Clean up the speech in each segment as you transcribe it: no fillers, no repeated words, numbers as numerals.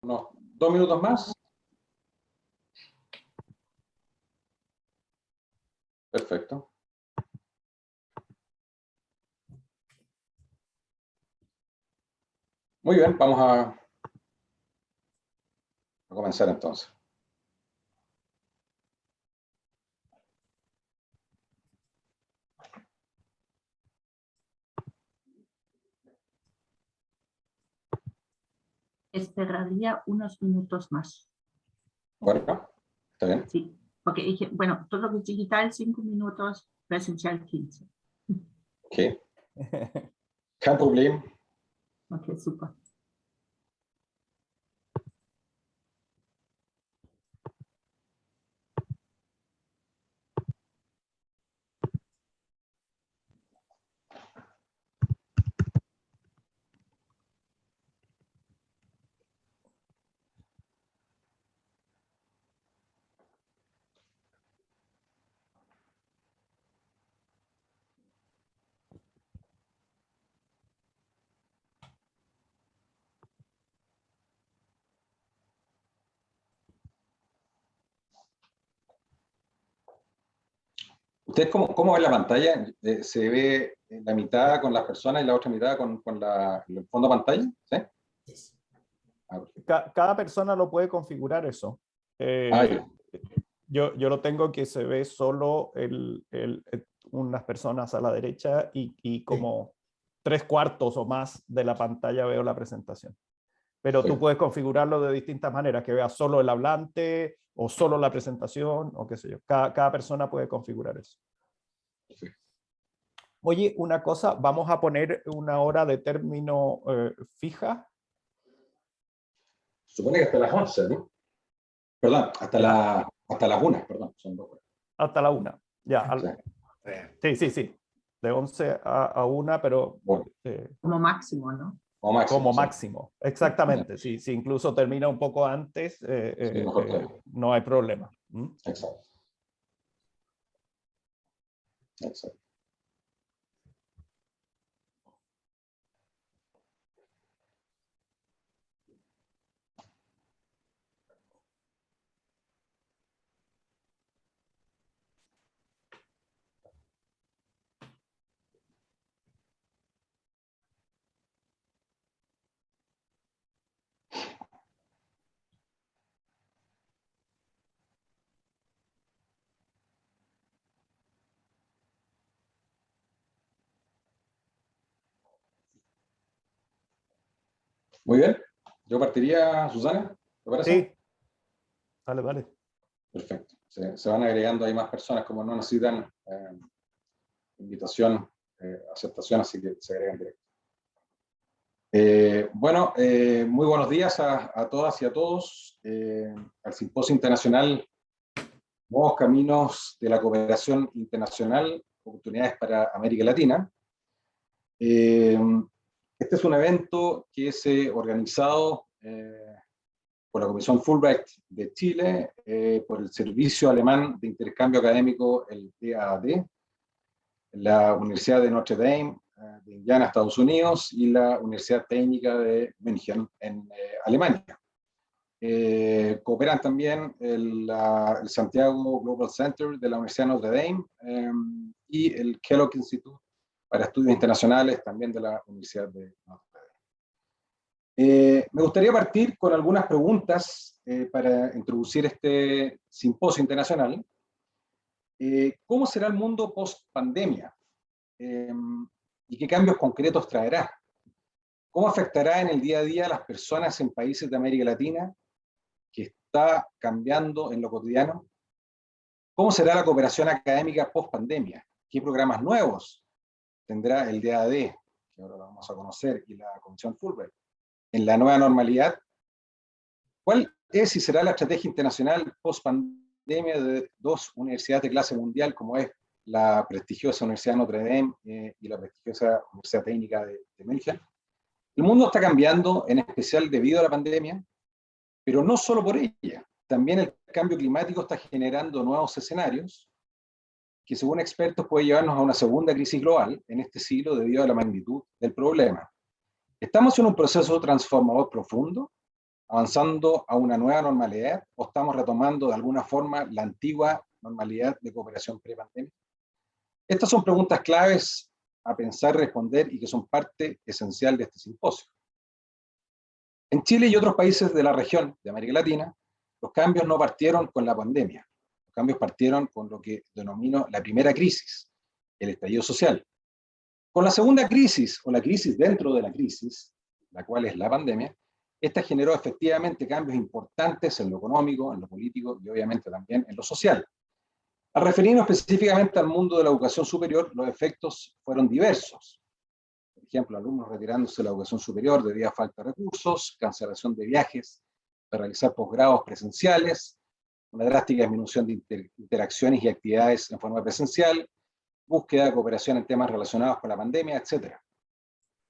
unos 2 minutos más. Perfecto. Muy bien, vamos a comenzar entonces. Esperaría unos minutos más. Bueno, está bien. Sí, porque dije, bueno, todo lo que es digital, 5 minutos, presencial 15. Ok. Kein Problem. Ok, super. ¿Ustedes cómo ven la pantalla? ¿Se ve la mitad con las personas y la otra mitad con el fondo de pantalla? ¿Sí? Ah, Cada persona lo puede configurar eso. ya. Yo lo tengo que se ve solo unas personas a la derecha y como 3/4 o más de la pantalla veo la presentación. Pero tú puedes configurarlo de distintas maneras, que veas solo el hablante o solo la presentación o qué sé yo. Cada persona puede configurar eso. Oye, una cosa, vamos a poner una hora de término fija. Supone que hasta las 11, ¿no? Perdón, hasta las 1, perdón. Son 2 horas. Hasta la 1. Ya. Sí. De 11 a 1, pero... Bueno. Como máximo, ¿no? Como máximo, exactamente. Si incluso termina un poco antes, no hay problema. Exacto. Muy bien. Yo partiría, Susana, ¿te parece? Sí. Vale. Perfecto. Se van agregando ahí más personas, como no necesitan invitación, aceptación, así que se agregan directo. Muy buenos días a todas y a todos al Simposio Internacional Nuevos Caminos de la Cooperación Internacional, Oportunidades para América Latina. Este es un evento que es organizado por la Comisión Fulbright de Chile, por el Servicio Alemán de Intercambio Académico, el DAAD, la Universidad de Notre Dame de Indiana, Estados Unidos, y la Universidad Técnica de Múnich en Alemania. Cooperan también el Santiago Global Center de la Universidad de Notre Dame y el Kellogg Institute para Estudios Internacionales también de la Universidad de Notre Dame. Me gustaría partir con algunas preguntas para introducir este simposio internacional. ¿Cómo será el mundo post-pandemia? ¿Y qué cambios concretos traerá? ¿Cómo afectará en el día a día a las personas en países de América Latina que está cambiando en lo cotidiano? ¿Cómo será la cooperación académica post-pandemia? ¿Qué programas nuevos tendrá el DAAD, que ahora lo vamos a conocer, y la Comisión Fulbright? En la nueva normalidad, ¿cuál es y será la estrategia internacional post-pandemia de 2 universidades de clase mundial, como es la prestigiosa Universidad de Notre Dame y la prestigiosa Universidad Técnica de Múnich? El mundo está cambiando, en especial debido a la pandemia, pero no solo por ella. También el cambio climático está generando nuevos escenarios que, según expertos, puede llevarnos a una segunda crisis global en este siglo debido a la magnitud del problema. ¿Estamos en un proceso transformador profundo avanzando a una nueva normalidad o estamos retomando de alguna forma la antigua normalidad de cooperación pre-pandemia? Estas son preguntas claves a pensar y responder y que son parte esencial de este simposio. En Chile y otros países de la región de América Latina, los cambios no partieron con la pandemia. Los cambios partieron con lo que denomino la primera crisis, el estallido social. Con la segunda crisis, o la crisis dentro de la crisis, la cual es la pandemia, esta generó efectivamente cambios importantes en lo económico, en lo político y obviamente también en lo social. Al referirnos específicamente al mundo de la educación superior, los efectos fueron diversos. Por ejemplo, alumnos retirándose de la educación superior debido a falta de recursos, cancelación de viajes para realizar posgrados presenciales, una drástica disminución de interacciones y actividades en forma presencial, búsqueda de cooperación en temas relacionados con la pandemia, etc.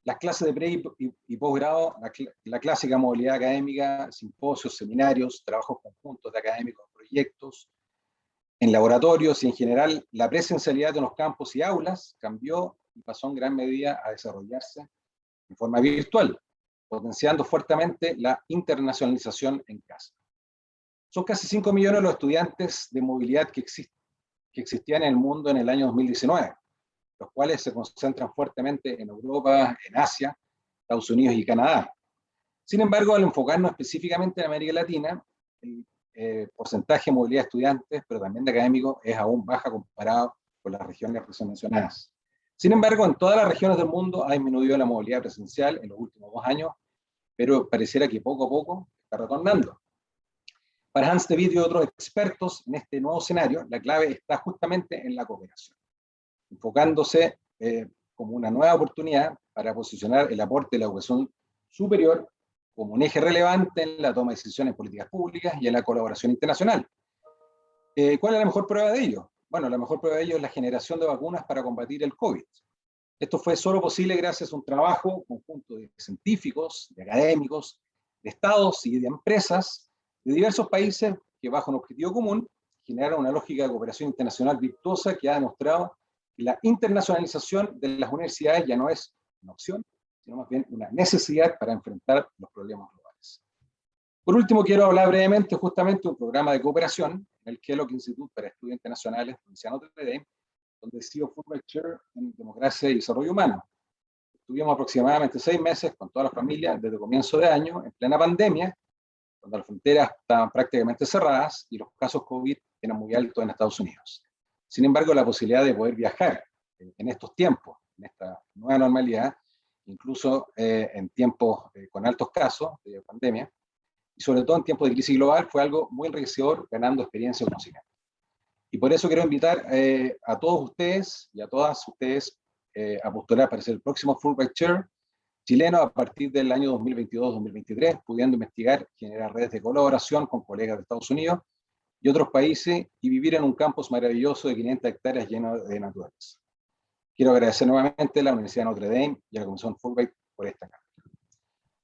Las clases de pre y posgrado, la clásica movilidad académica, simposios, seminarios, trabajos conjuntos de académicos, proyectos, en laboratorios y en general la presencialidad de los campos y aulas cambió y pasó en gran medida a desarrollarse en forma virtual, potenciando fuertemente la internacionalización en casa. Son casi 5 millones los estudiantes de movilidad que existían en el mundo en el año 2019, los cuales se concentran fuertemente en Europa, en Asia, Estados Unidos y Canadá. Sin embargo, al enfocarnos específicamente en América Latina, el porcentaje de movilidad de estudiantes, pero también de académicos, es aún baja comparado con las regiones recién mencionadas. Sin embargo, en todas las regiones del mundo ha disminuido la movilidad presencial en los últimos 2 años, pero pareciera que poco a poco está retornando. Para Hans de Witt y otros expertos, en este nuevo escenario, la clave está justamente en la cooperación, enfocándose como una nueva oportunidad para posicionar el aporte de la educación superior como un eje relevante en la toma de decisiones en políticas públicas y en la colaboración internacional. ¿Cuál es la mejor prueba de ello? Bueno, la mejor prueba de ello es la generación de vacunas para combatir el COVID. Esto fue solo posible gracias a un trabajo conjunto de científicos, de académicos, de estados y de empresas de diversos países que bajo un objetivo común generaron una lógica de cooperación internacional virtuosa que ha demostrado que la internacionalización de las universidades ya no es una opción, sino más bien una necesidad para enfrentar los problemas globales. Por último, quiero hablar brevemente justamente de un programa de cooperación en el Kellogg Institute para Estudios Internacionales, Universidad Notre Dame, donde he sido Fulbright Chair en Democracia y Desarrollo Humano. Estuvimos aproximadamente 6 meses con toda la familia desde comienzo de año, en plena pandemia, cuando las fronteras estaban prácticamente cerradas y los casos COVID eran muy altos en Estados Unidos. Sin embargo, la posibilidad de poder viajar en estos tiempos, en esta nueva normalidad, incluso en tiempos con altos casos de pandemia, y sobre todo en tiempos de crisis global, fue algo muy enriquecedor, ganando experiencia y conocimiento. Y por eso quiero invitar a todos ustedes y a todas ustedes a postular para ser el próximo Fulbright Chair chileno a partir del año 2022-2023, pudiendo investigar, generar redes de colaboración con colegas de Estados Unidos y otros países y vivir en un campus maravilloso de 500 hectáreas lleno de naturaleza. Quiero agradecer nuevamente a la Universidad Notre Dame y a la Comisión Fulbright por esta carta.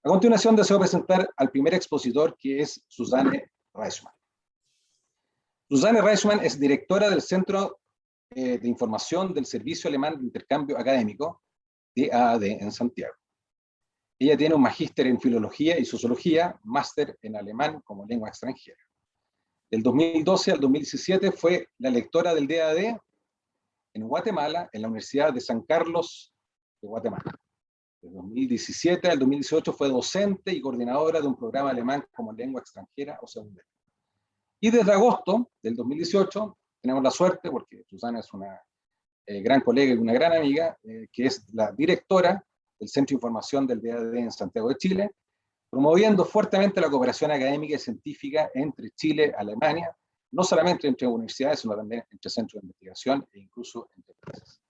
A continuación deseo presentar al primer expositor, que es Susanne Reisman. Susanne Reisman es directora del Centro de Información del Servicio Alemán de Intercambio Académico, DAAD, en Santiago. Ella tiene un magíster en Filología y Sociología, máster en Alemán como lengua extranjera. Del 2012 al 2017 fue la lectora del DAAD en Guatemala, en la Universidad de San Carlos de Guatemala. De 2017 al 2018 fue docente y coordinadora de un programa alemán como lengua extranjera o secundaria. Y desde agosto del 2018 tenemos la suerte, porque Susana es una gran colega y una gran amiga, que es la directora del Centro de Información del DAAD en Santiago de Chile, promoviendo fuertemente la cooperación académica y científica entre Chile y Alemania, no solamente entre universidades, sino también entre centros de investigación e incluso entre empresas.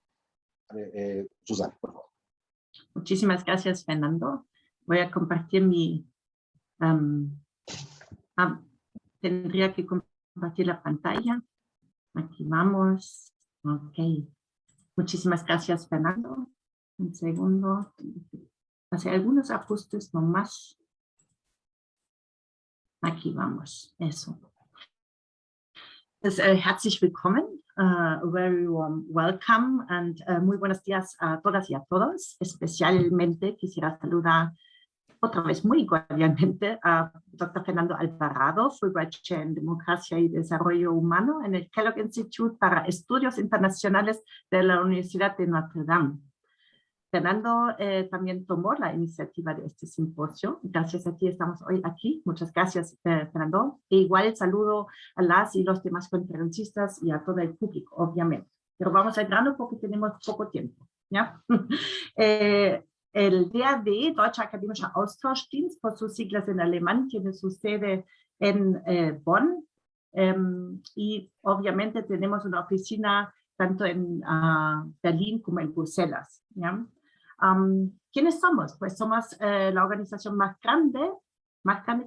Susana, por favor. Muchísimas gracias, Fernando. Voy a compartir mi... tendría que compartir la pantalla. Aquí vamos. Ok. Muchísimas gracias, Fernando. Un segundo. Hacer algunos ajustes nomás. Aquí vamos. Eso. Pues, herzlich willkommen. Very warm welcome. And muy buenos días a todas y a todos. Especialmente quisiera saludar otra vez muy cordialmente a Dr. Fernando Alvarado, Fulbright Chair en Democracia y Desarrollo Humano en el Kellogg Institute para Estudios Internacionales de la Universidad de Notre Dame. Fernando también tomó la iniciativa de este simposio. Gracias a ti estamos hoy aquí. Muchas gracias, Fernando. E igual saludo a las y los demás conferencistas y a todo el público, obviamente. Pero vamos al grano porque tenemos poco tiempo, ¿ya? El DAAD, Deutscher Akademischer Austauschdienst, por sus siglas en alemán, tiene su sede en Bonn. Y obviamente tenemos una oficina tanto en Berlín como en Bruselas, ¿ya? ¿Quiénes somos? Pues somos la organización más grande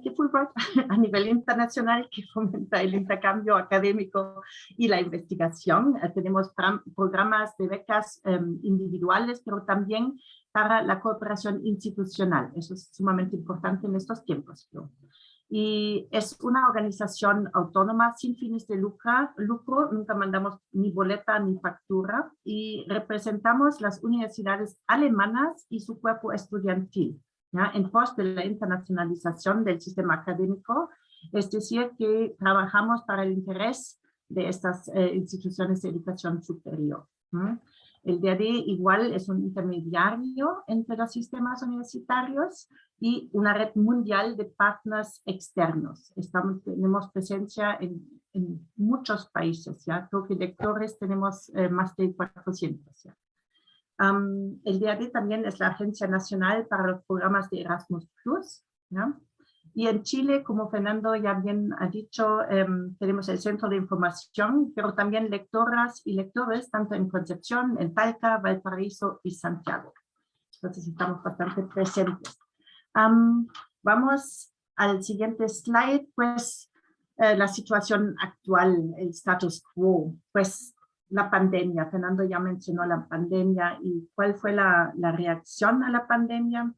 que Fulbright a nivel internacional, que fomenta el intercambio académico y la investigación. Tenemos programas de becas individuales, pero también para la cooperación institucional. Eso es sumamente importante en estos tiempos. Y es una organización autónoma sin fines de lucro, nunca mandamos ni boleta ni factura, y representamos las universidades alemanas y su cuerpo estudiantil, ¿ya? En pos de la internacionalización del sistema académico, es decir, que trabajamos para el interés de estas instituciones de educación superior. El DAAD igual es un intermediario entre los sistemas universitarios y una red mundial de partners externos. Tenemos presencia en muchos países, ¿ya? Creo que lectores tenemos más de 400. ¿Ya? El DAAD también es la agencia nacional para los programas de Erasmus+, ¿ya? Y en Chile, como Fernando ya bien ha dicho, tenemos el Centro de Información, pero también lectoras y lectores, tanto en Concepción, en Talca, Valparaíso y Santiago. Entonces estamos bastante presentes. Vamos al siguiente slide, pues la situación actual, el status quo, pues la pandemia. Fernando ya mencionó la pandemia y cuál fue la reacción a la pandemia.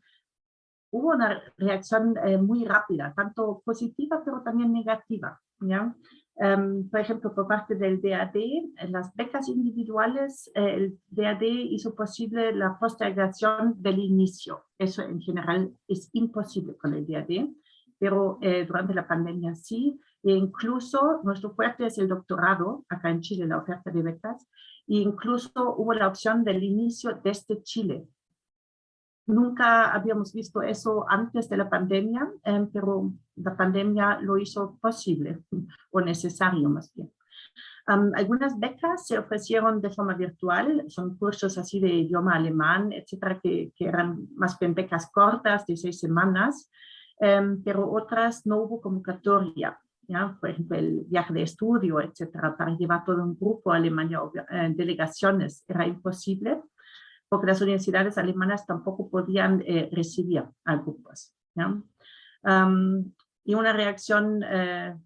Hubo una reacción muy rápida, tanto positiva pero también negativa, ¿ya? Por ejemplo, por parte del DAAD, en las becas individuales, el DAAD hizo posible la postergación del inicio. Eso en general es imposible con el DAAD, pero durante la pandemia sí. E incluso nuestro fuerte es el doctorado, acá en Chile, la oferta de becas, e incluso hubo la opción del inicio desde Chile. Nunca habíamos visto eso antes de la pandemia, pero la pandemia lo hizo posible, o necesario más bien. Algunas becas se ofrecieron de forma virtual, son cursos así de idioma alemán, etcétera, que eran más bien becas cortas de 6 semanas, pero otras no hubo convocatoria, ¿ya? Por ejemplo, el viaje de estudio, etcétera, para llevar todo un grupo a Alemania, delegaciones, era imposible, porque las universidades alemanas tampoco podían recibir a grupos, ¿ya? Y una reacción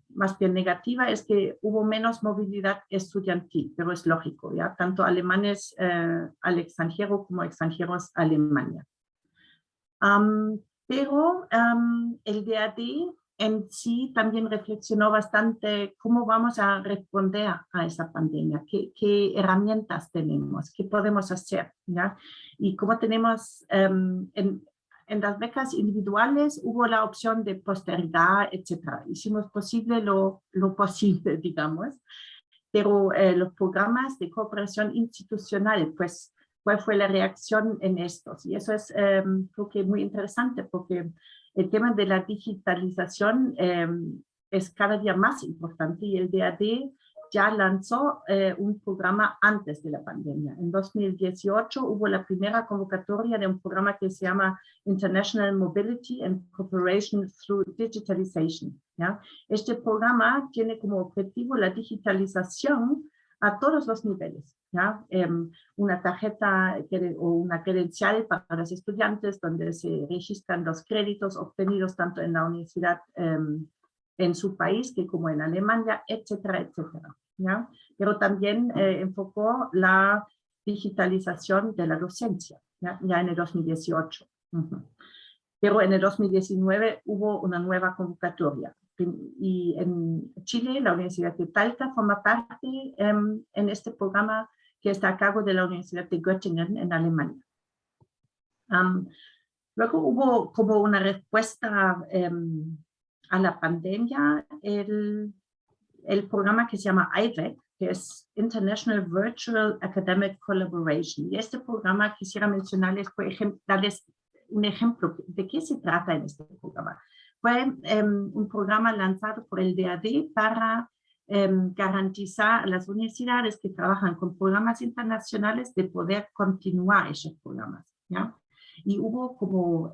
más bien negativa es que hubo menos movilidad estudiantil, pero es lógico, ¿ya? Tanto alemanes al extranjero como extranjeros a Alemania. Pero el DAAD en sí también reflexionó bastante cómo vamos a responder a esa pandemia, qué herramientas tenemos, qué podemos hacer, ¿ya? Y como tenemos en las becas individuales hubo la opción de postergar, etcétera. Hicimos posible lo posible, digamos, pero los programas de cooperación institucional, pues, ¿cuál fue la reacción en estos? Y eso es, creo que muy interesante, porque el tema de la digitalización es cada día más importante y el DAAD ya lanzó un programa antes de la pandemia. En 2018 hubo la primera convocatoria de un programa que se llama International Mobility and Cooperation through Digitalization, ¿ya? Este programa tiene como objetivo la digitalización a todos los niveles, ¿ya? Una tarjeta o una credencial para los estudiantes donde se registran los créditos obtenidos tanto en la universidad en su país que como en Alemania, etcétera, etcétera, ¿ya? Pero también enfocó la digitalización de la docencia, ya en el 2018. Pero en el 2019 hubo una nueva convocatoria. Y en Chile, la Universidad de Talca forma parte en este programa que está a cargo de la Universidad de Göttingen en Alemania. Luego hubo como una respuesta a la pandemia, el programa que se llama IVEC, que es International Virtual Academic Collaboration. Y este programa quisiera mencionarles, por ejemplo, darles un ejemplo de qué se trata en este programa. Fue un programa lanzado por el DAAD para garantizar a las universidades que trabajan con programas internacionales de poder continuar esos programas, ¿ya? Y hubo como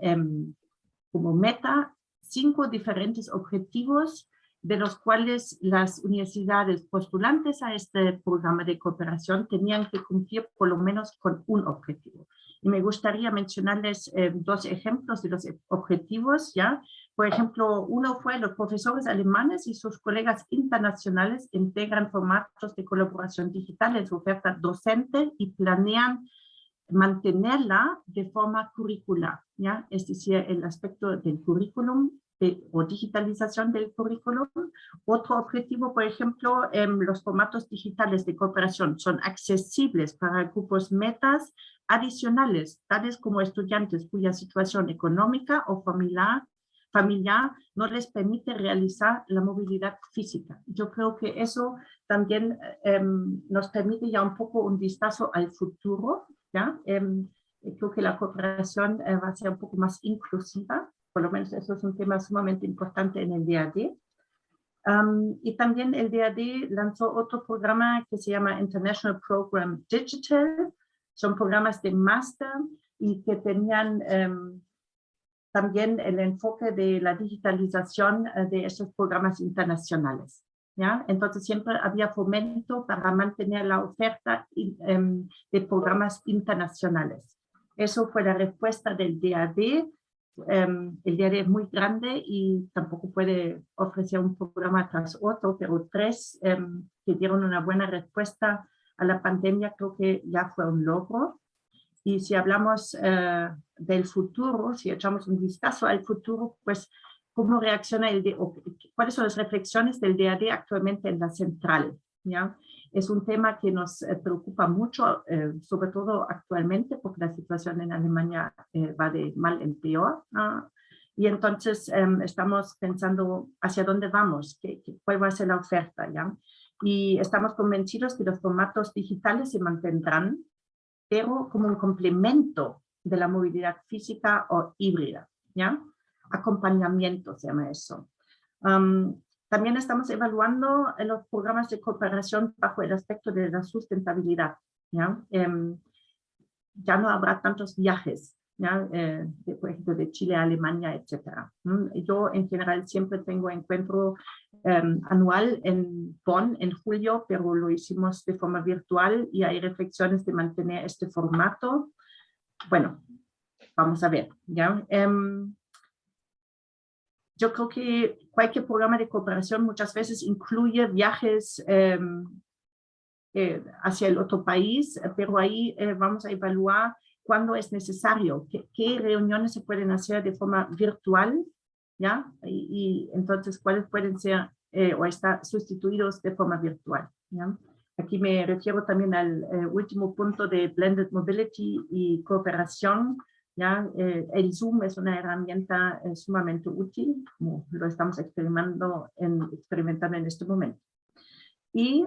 meta 5 diferentes objetivos de los cuales las universidades postulantes a este programa de cooperación tenían que cumplir por lo menos con un objetivo. Y me gustaría mencionarles 2 ejemplos de los objetivos, ¿ya? Por ejemplo, uno fue los profesores alemanes y sus colegas internacionales integran formatos de colaboración digital en su oferta docente y planean mantenerla de forma curricular, ¿ya? Es decir, el aspecto del currículum o digitalización del currículum. Otro objetivo, por ejemplo, los formatos digitales de cooperación son accesibles para grupos metas adicionales, tales como estudiantes cuya situación económica o familiar no les permite realizar la movilidad física. Yo creo que eso también nos permite ya un poco un vistazo al futuro, ¿ya? Creo que la cooperación va a ser un poco más inclusiva, por lo menos eso es un tema sumamente importante en el DAAD. Y también el DAAD lanzó otro programa que se llama International Program Digital. Son programas de máster y que tenían también el enfoque de la digitalización de esos programas internacionales, ¿ya? Entonces siempre había fomento para mantener la oferta de programas internacionales. Eso fue la respuesta del DAAD. El DAAD es muy grande y tampoco puede ofrecer un programa tras otro, pero 3 que dieron una buena respuesta a la pandemia creo que ya fue un logro. Y si hablamos del futuro, si echamos un vistazo al futuro, pues cómo reacciona cuáles son las reflexiones del DAAD actualmente en la central, ¿ya? Es un tema que nos preocupa mucho, sobre todo actualmente, porque la situación en Alemania va de mal en peor, ¿no? Y entonces estamos pensando hacia dónde vamos, cuál va a ser la oferta, ¿ya? Y estamos convencidos que los formatos digitales se mantendrán, pero como un complemento de la movilidad física o híbrida, ¿ya? Acompañamiento se llama eso. También estamos evaluando los programas de cooperación bajo el aspecto de la sustentabilidad, ¿ya? Ya no habrá tantos viajes, ¿ya? Por ejemplo, de Chile a Alemania, etc. Yo en general siempre tengo encuentro anual en Bonn en julio, pero lo hicimos de forma virtual y hay reflexiones de mantener este formato. Bueno, vamos a ver, ¿ya? Yo creo que cualquier programa de cooperación muchas veces incluye viajes hacia el otro país, pero ahí vamos a evaluar cuándo es necesario, qué reuniones se pueden hacer de forma virtual, ¿ya? Y entonces cuáles pueden ser o estar sustituidos de forma virtual, ¿ya? Aquí me refiero también al último punto de Blended Mobility y cooperación, ¿ya? El Zoom es una herramienta sumamente útil, como lo estamos experimentando en este momento. Y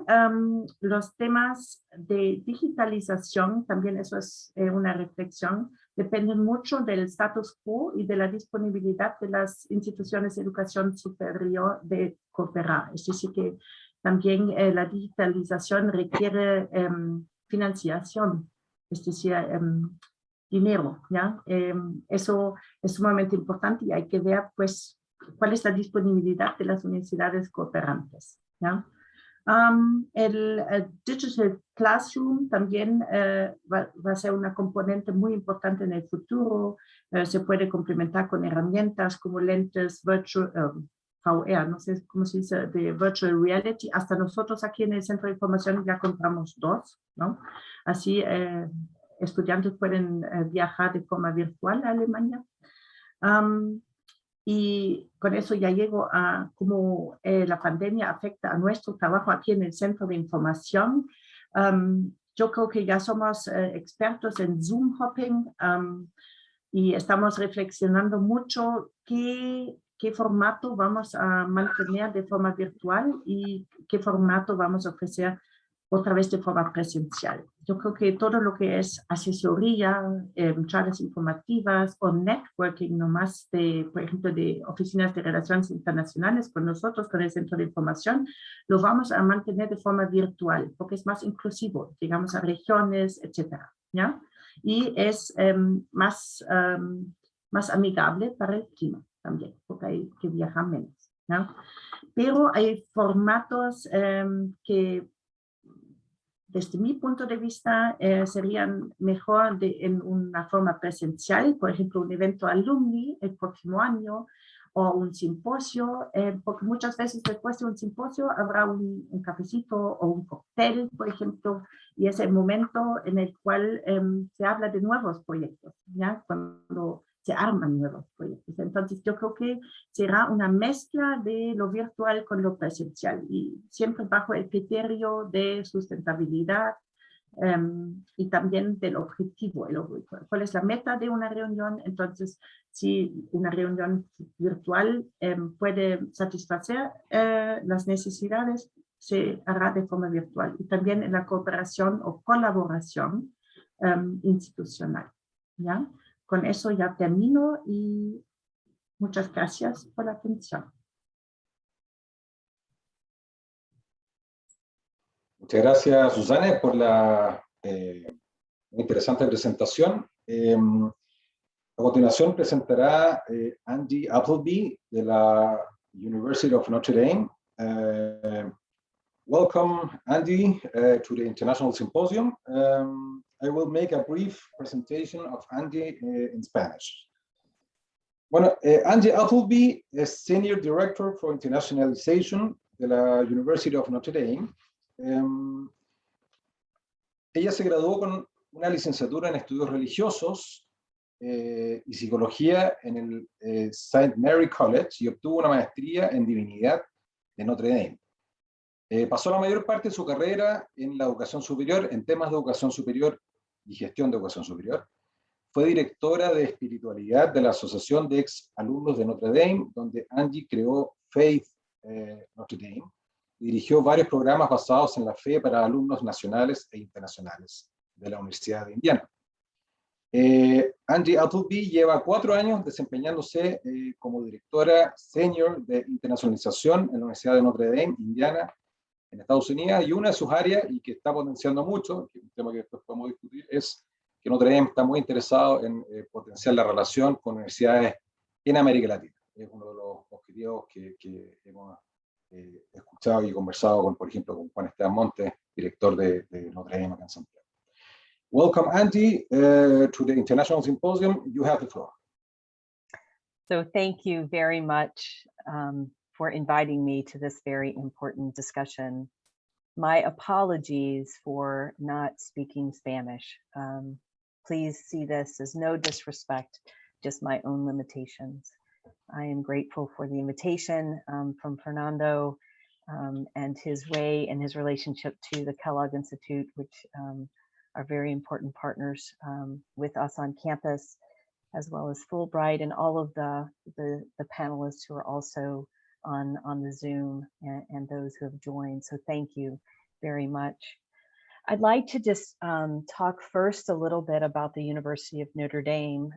los temas de digitalización, también eso es una reflexión, dependen mucho del status quo y de la disponibilidad de las instituciones de educación superior de cooperar. Es decir, que también la digitalización requiere financiación, es decir, dinero, ¿ya? Eso es sumamente importante y hay que ver, pues, cuál es la disponibilidad de las universidades cooperantes, ¿ya? El Digital Classroom también va a ser una componente muy importante en el futuro. Se puede complementar con herramientas como lentes virtual, VR, no sé cómo se dice, de virtual reality. Hasta nosotros aquí en el Centro de Información ya compramos 2, ¿no? Así estudiantes pueden viajar de forma virtual a Alemania. Y con eso ya llego a cómo la pandemia afecta a nuestro trabajo aquí en el Centro de Información. Yo creo que ya somos expertos en Zoom hopping. Y estamos reflexionando mucho qué formato vamos a mantener de forma virtual y qué formato vamos a ofrecer otra vez de forma presencial. Yo creo que todo lo que es asesoría, charlas informativas o networking nomás de, por ejemplo, de oficinas de relaciones internacionales con nosotros, con el Centro de Información, lo vamos a mantener de forma virtual porque es más inclusivo, digamos a regiones, etcétera, ¿ya? Y es más amigable para el clima también, porque hay que viajar menos, ¿no? Pero hay formatos que desde mi punto de vista serían mejor en una forma presencial, por ejemplo, un evento alumni el próximo año o un simposio, porque muchas veces después de un simposio habrá un cafecito o un cóctel, por ejemplo, y es el momento en el cual se habla de nuevos proyectos, ¿ya? Cuando se arman nuevos proyectos. Entonces yo creo que será una mezcla de lo virtual con lo presencial y siempre bajo el criterio de sustentabilidad y también del objetivo. ¿Cuál es la meta de una reunión? Entonces, si una reunión virtual puede satisfacer las necesidades, se hará de forma virtual. Y también en la cooperación o colaboración institucional, ¿ya? Con eso ya termino y muchas gracias por la atención. Muchas gracias, Susana, por la interesante presentación. A continuación presentará Angie Appleby de la University of Notre Dame. Welcome, Angie, to the International Symposium. I will make a brief presentation of Angie in Spanish. Bueno, Angie Appleby es Senior Director for Internationalization de la University of Notre Dame. Ella se graduó con una licenciatura en estudios religiosos y psicología en el St. Mary College y obtuvo una maestría en divinidad de Notre Dame. Pasó la mayor parte de su carrera en la educación superior, en temas de educación superior y gestión de educación superior. Fue directora de espiritualidad de la Asociación de Ex Alumnos de Notre Dame, donde Angie creó Faith Notre Dame y dirigió varios programas basados en la fe para alumnos nacionales e internacionales de la Universidad de Indiana. Angie Appleby lleva 4 años desempeñándose como directora senior de internacionalización en la Universidad de Notre Dame, Indiana, en Estados Unidos, y una de sus áreas, y que está potenciando mucho, que es un tema que después podemos discutir, es que Notre Dame está muy interesado en potenciar la relación con universidades en América Latina. Es uno de los objetivos que hemos escuchado y conversado con, por ejemplo, con Juan Esteban Montes, director de Notre Dame acá en Santiago. Welcome, Angie, to the International Symposium. You have the floor. So thank you very much for inviting me to this very important discussion. My apologies for not speaking Spanish. Please see this as no disrespect, just my own limitations. I am grateful for the invitation from Fernando and his way and his relationship to the Kellogg Institute, which are very important partners with us on campus, as well as Fulbright and all of the panelists who are also on the Zoom and those who have joined. So thank you very much. I'd like to just talk first a little bit about the University of Notre Dame,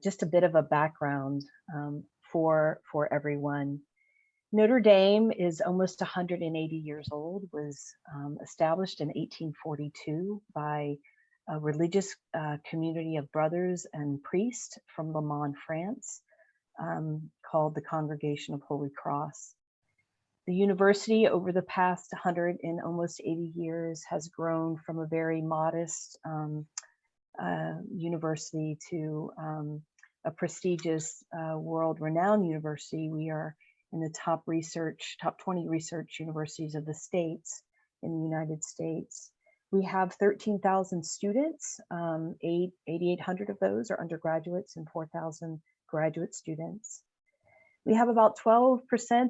just a bit of a background for everyone. Notre Dame is almost 180 years old, was established in 1842 by a religious community of brothers and priests from Le Mans, France, called the Congregation of Holy Cross. The university over the past 100 and almost 80 years has grown from a very modest university to a prestigious world-renowned university. We are in the top 20 research universities of the states in the United States. We have 13,000 students, 8,800 of those are undergraduates and 4,000 graduate students. We have about 12%,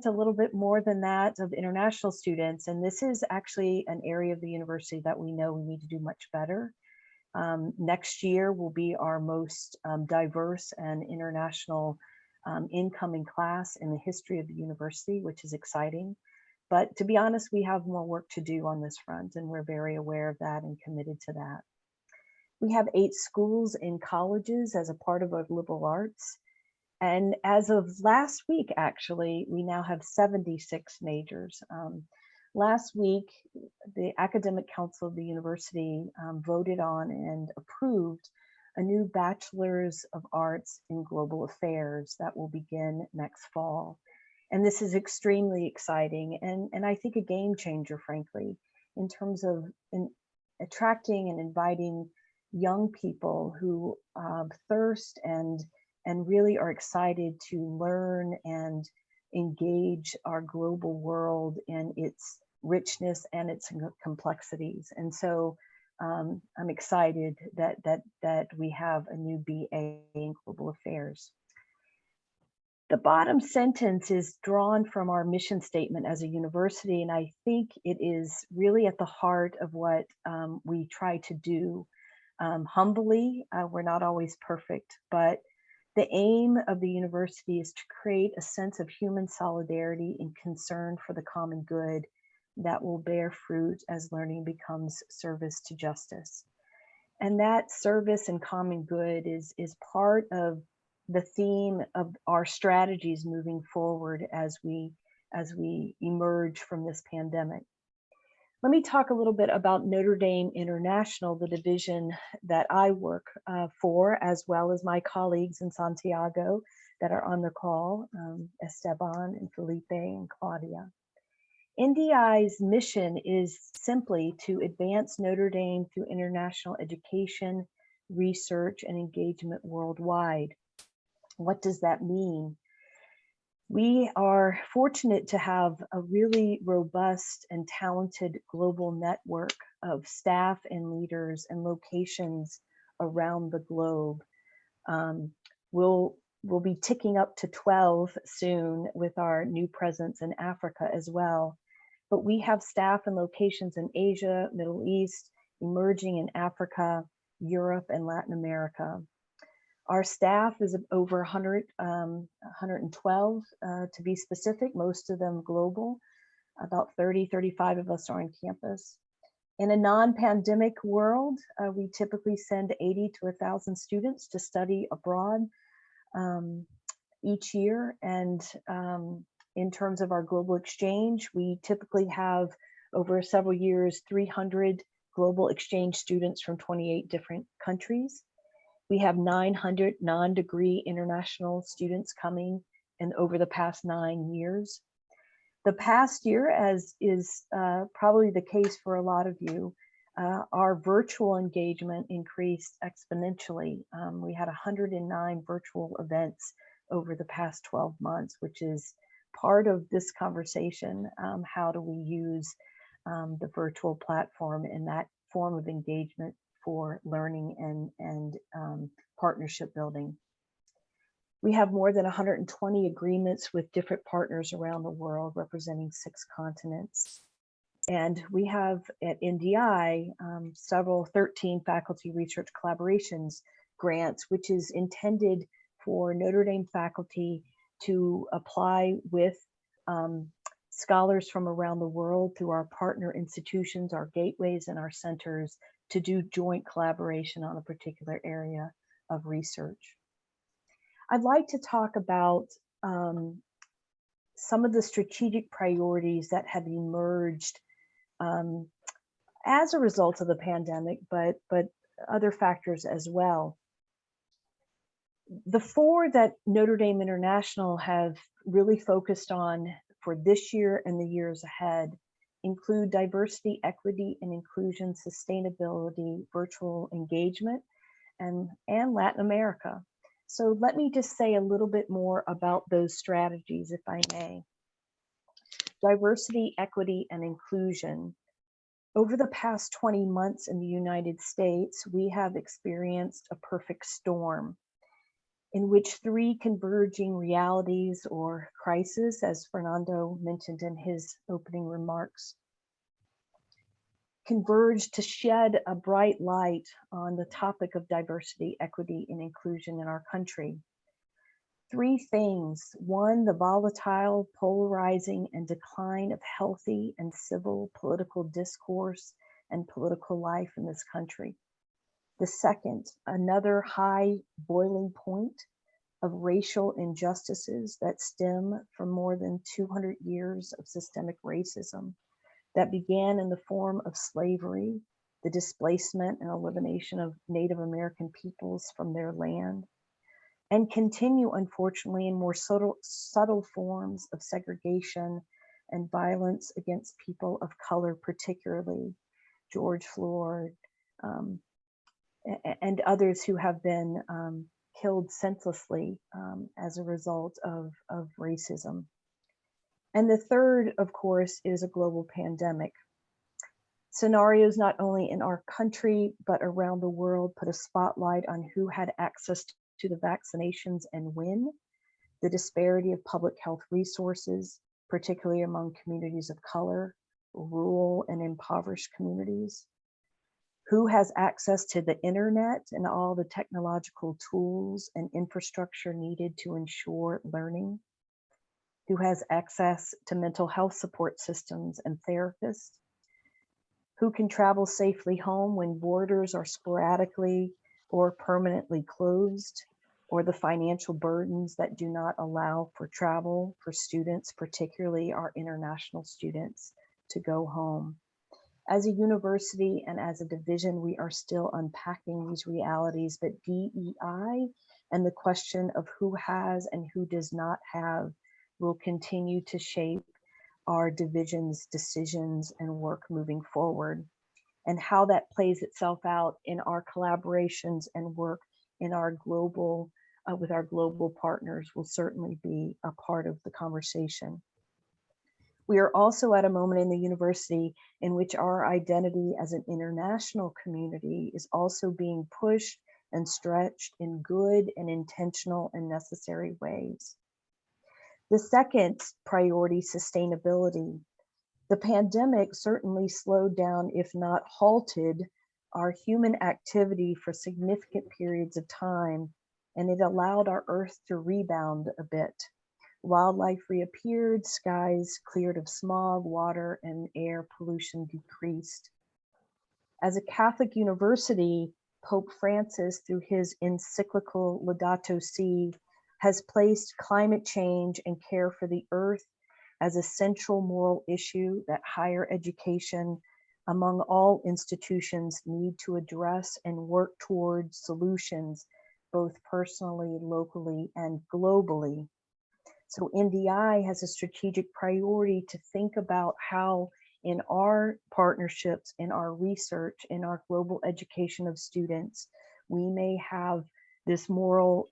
a little bit more than that, of international students. And this is actually an area of the university that we know we need to do much better. Next year will be our most diverse and international incoming class in the history of the university, which is exciting. But to be honest, we have more work to do on this front, and we're very aware of that and committed to that. We have 8 schools and colleges as a part of our liberal arts. And as of last week, actually, we now have 76 majors. Last week, the Academic Council of the University voted on and approved a new Bachelor's of Arts in Global Affairs that will begin next fall. And this is extremely exciting and I think a game changer, frankly, in terms of attracting and inviting young people who thirst and really are excited to learn and engage our global world and its richness and its complexities. And so I'm excited that we have a new BA in Global Affairs. The bottom sentence is drawn from our mission statement as a university, and I think it is really at the heart of what we try to do. Humbly, we're not always perfect, but the aim of the university is to create a sense of human solidarity and concern for the common good that will bear fruit as learning becomes service to justice. And that service and common good is part of the theme of our strategies moving forward as we emerge from this pandemic. Let me talk a little bit about Notre Dame International, the division that I work for, as well as my colleagues in Santiago that are on the call, Esteban and Felipe and Claudia. NDI's mission is simply to advance Notre Dame through international education, research, and engagement worldwide. What does that mean? We are fortunate to have a really robust and talented global network of staff and leaders and locations around the globe. We'll be ticking up to 12 soon with our new presence in Africa as well. But we have staff and locations in Asia, Middle East, emerging in Africa, Europe, and Latin America. Our staff is over 112 to be specific, most of them global. About 35 of us are on campus. In a non-pandemic world, we typically send 80 to 1,000 students to study abroad each year. And in terms of our global exchange, we typically have over several years 300 global exchange students from 28 different countries. We have 900 non-degree international students coming in over the past 9 years. The past year, as is probably the case for a lot of you, our virtual engagement increased exponentially. We had 109 virtual events over the past 12 months, which is part of this conversation. How do we use the virtual platform in that form of engagement for learning and partnership building? We have more than 120 agreements with different partners around the world representing 6 continents. And we have at NDI 13 faculty research collaborations grants, which is intended for Notre Dame faculty to apply with scholars from around the world through our partner institutions, our gateways, and our centers to do joint collaboration on a particular area of research. I'd like to talk about some of the strategic priorities that have emerged as a result of the pandemic, but other factors as well. The 4 that Notre Dame International have really focused on for this year and the years ahead include diversity, equity, and inclusion, sustainability, virtual engagement, and Latin America. So let me just say a little bit more about those strategies, if I may. Diversity, equity, and inclusion. Over the past 20 months in the United States, we have experienced a perfect storm in which 3 converging realities or crises, as Fernando mentioned in his opening remarks, converged to shed a bright light on the topic of diversity, equity, and inclusion in our country. Three things. One, the volatile, polarizing, and decline of healthy and civil political discourse and political life in this country. The second, another high boiling point of racial injustices that stem from more than 200 years of systemic racism that began in the form of slavery, the displacement and elimination of Native American peoples from their land, and continue, unfortunately, in more subtle forms of segregation and violence against people of color, particularly George Floyd, and others who have been killed senselessly as a result of racism. And the third, of course, is a global pandemic. Scenarios not only in our country, but around the world put a spotlight on who had access to the vaccinations and when, the disparity of public health resources, particularly among communities of color, rural and impoverished communities, who has access to the internet and all the technological tools and infrastructure needed to ensure learning, who has access to mental health support systems and therapists, who can travel safely home when borders are sporadically or permanently closed, or the financial burdens that do not allow for travel for students, particularly our international students, to go home. As a university and as a division, we are still unpacking these realities, but DEI and the question of who has and who does not have will continue to shape our division's decisions and work moving forward. And how that plays itself out in our collaborations and work in our global, with our global partners will certainly be a part of the conversation. We are also at a moment in the university in which our identity as an international community is also being pushed and stretched in good and intentional and necessary ways. The second priority, sustainability. The pandemic certainly slowed down, if not halted, our human activity for significant periods of time, and it allowed our Earth to rebound a bit. Wildlife reappeared, skies cleared of smog, water and air pollution decreased. As a Catholic university, Pope Francis, through his encyclical Laudato Si', has placed climate change and care for the Earth as a central moral issue that higher education among all institutions need to address and work towards solutions, both personally, locally, and globally. So NDI has a strategic priority to think about how in our partnerships, in our research, in our global education of students, we may have this moral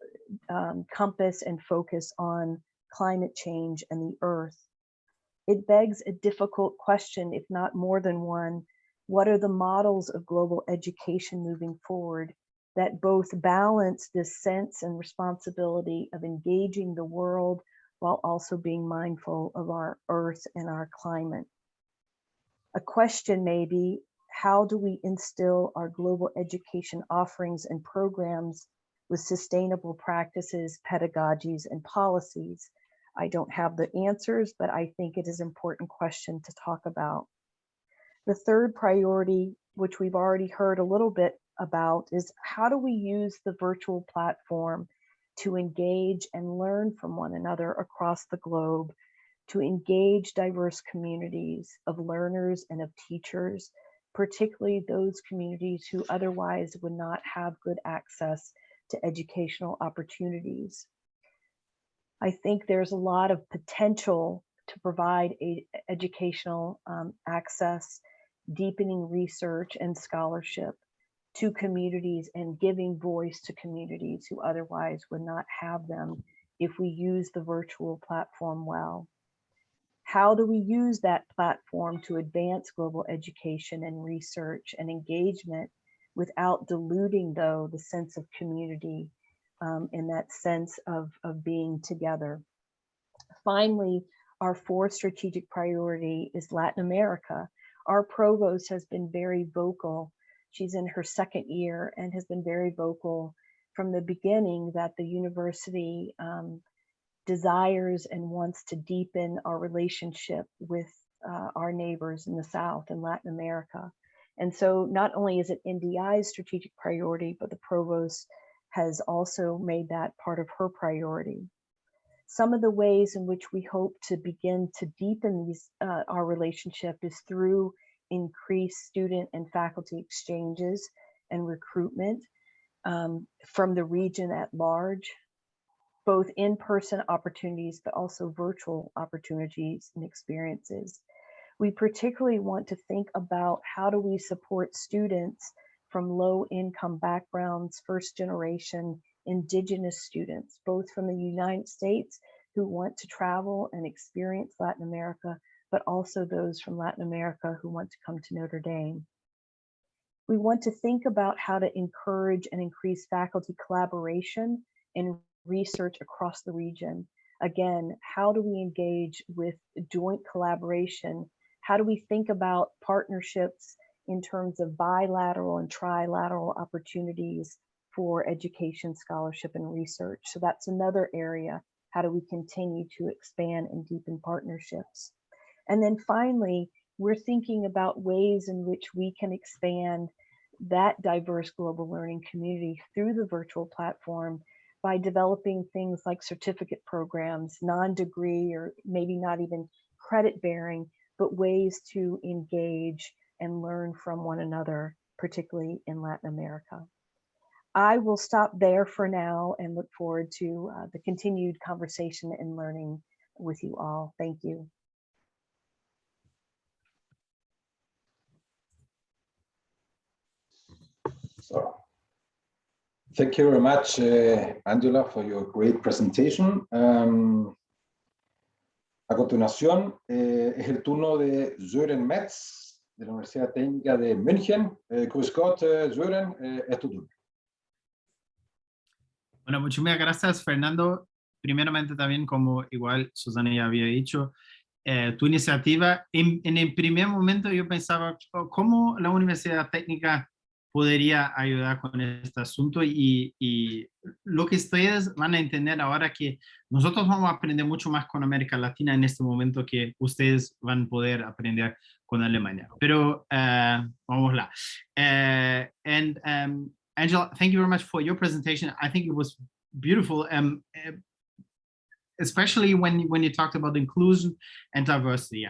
compass and focus on climate change and the Earth. It begs a difficult question, if not more than one. What are the models of global education moving forward that both balance this sense and responsibility of engaging the world while also being mindful of our Earth and our climate? A question may be, how do we instill our global education offerings and programs with sustainable practices, pedagogies, and policies? I don't have the answers, but I think it is an important question to talk about. The third priority, which we've already heard a little bit about, is how do we use the virtual platform to engage and learn from one another across the globe, to engage diverse communities of learners and of teachers, particularly those communities who otherwise would not have good access to educational opportunities. I think there's a lot of potential to provide educational access, deepening research and scholarship to communities and giving voice to communities who otherwise would not have them if we use the virtual platform well. How do we use that platform to advance global education and research and engagement without diluting, though, the sense of community in that sense of being together? Finally, our fourth strategic priority is Latin America. Our provost has been very vocal. She's in her second year and has been very vocal from the beginning that the university desires and wants to deepen our relationship with our neighbors in the South and Latin America. And so not only is it NDI's strategic priority, but the provost has also made that part of her priority. Some of the ways in which we hope to begin to deepen our relationship is through increased student and faculty exchanges and recruitment from the region at large, both in-person opportunities, but also virtual opportunities and experiences. We particularly want to think about how do we support students from low-income backgrounds, first-generation indigenous students, both from the United States who want to travel and experience Latin America, but also those from Latin America who want to come to Notre Dame. We want to think about how to encourage and increase faculty collaboration and research across the region. Again, how do we engage with joint collaboration? How do we think about partnerships in terms of bilateral and trilateral opportunities for education, scholarship, and research? So that's another area. How do we continue to expand and deepen partnerships? And then finally, we're thinking about ways in which we can expand that diverse global learning community through the virtual platform by developing things like certificate programs, non-degree or maybe not even credit bearing, but ways to engage and learn from one another, particularly in Latin America. I will stop there for now and look forward to the continued conversation and learning with you all. Thank you. So, thank you very much, Angela, for your great presentation. A continuación, es el turno de Sören Metz, de la Universidad Técnica de München. Grüß Gott, Sören, es tu turno. Bueno, muchísimas gracias, Fernando. Primeramente también, como igual Susana ya había dicho, tu iniciativa, en el primer momento yo pensaba cómo la Universidad Técnica podría ayudar con este asunto y lo que ustedes van a entender ahora que nosotros vamos a aprender mucho más con América Latina en este momento que ustedes van a poder aprender con Alemania. Pero vamos lá. Angela, thank you very much for your presentation. I think it was beautiful, especially when you talked about inclusion and diversity.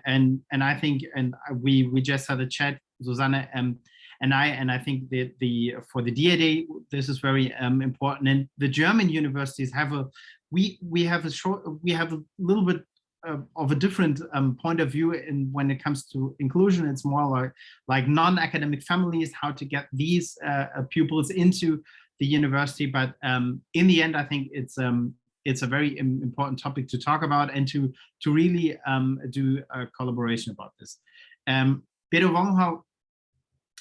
And I think, and we just had a chat, Susanne, and I think that for the DAAD, this is very important. And the German universities have a little bit of a different point of view when it comes to inclusion. It's more like non-academic families, how to get these pupils into the university. But in the end, I think it's a very important topic to talk about and to really do a collaboration about this. Pero vamos a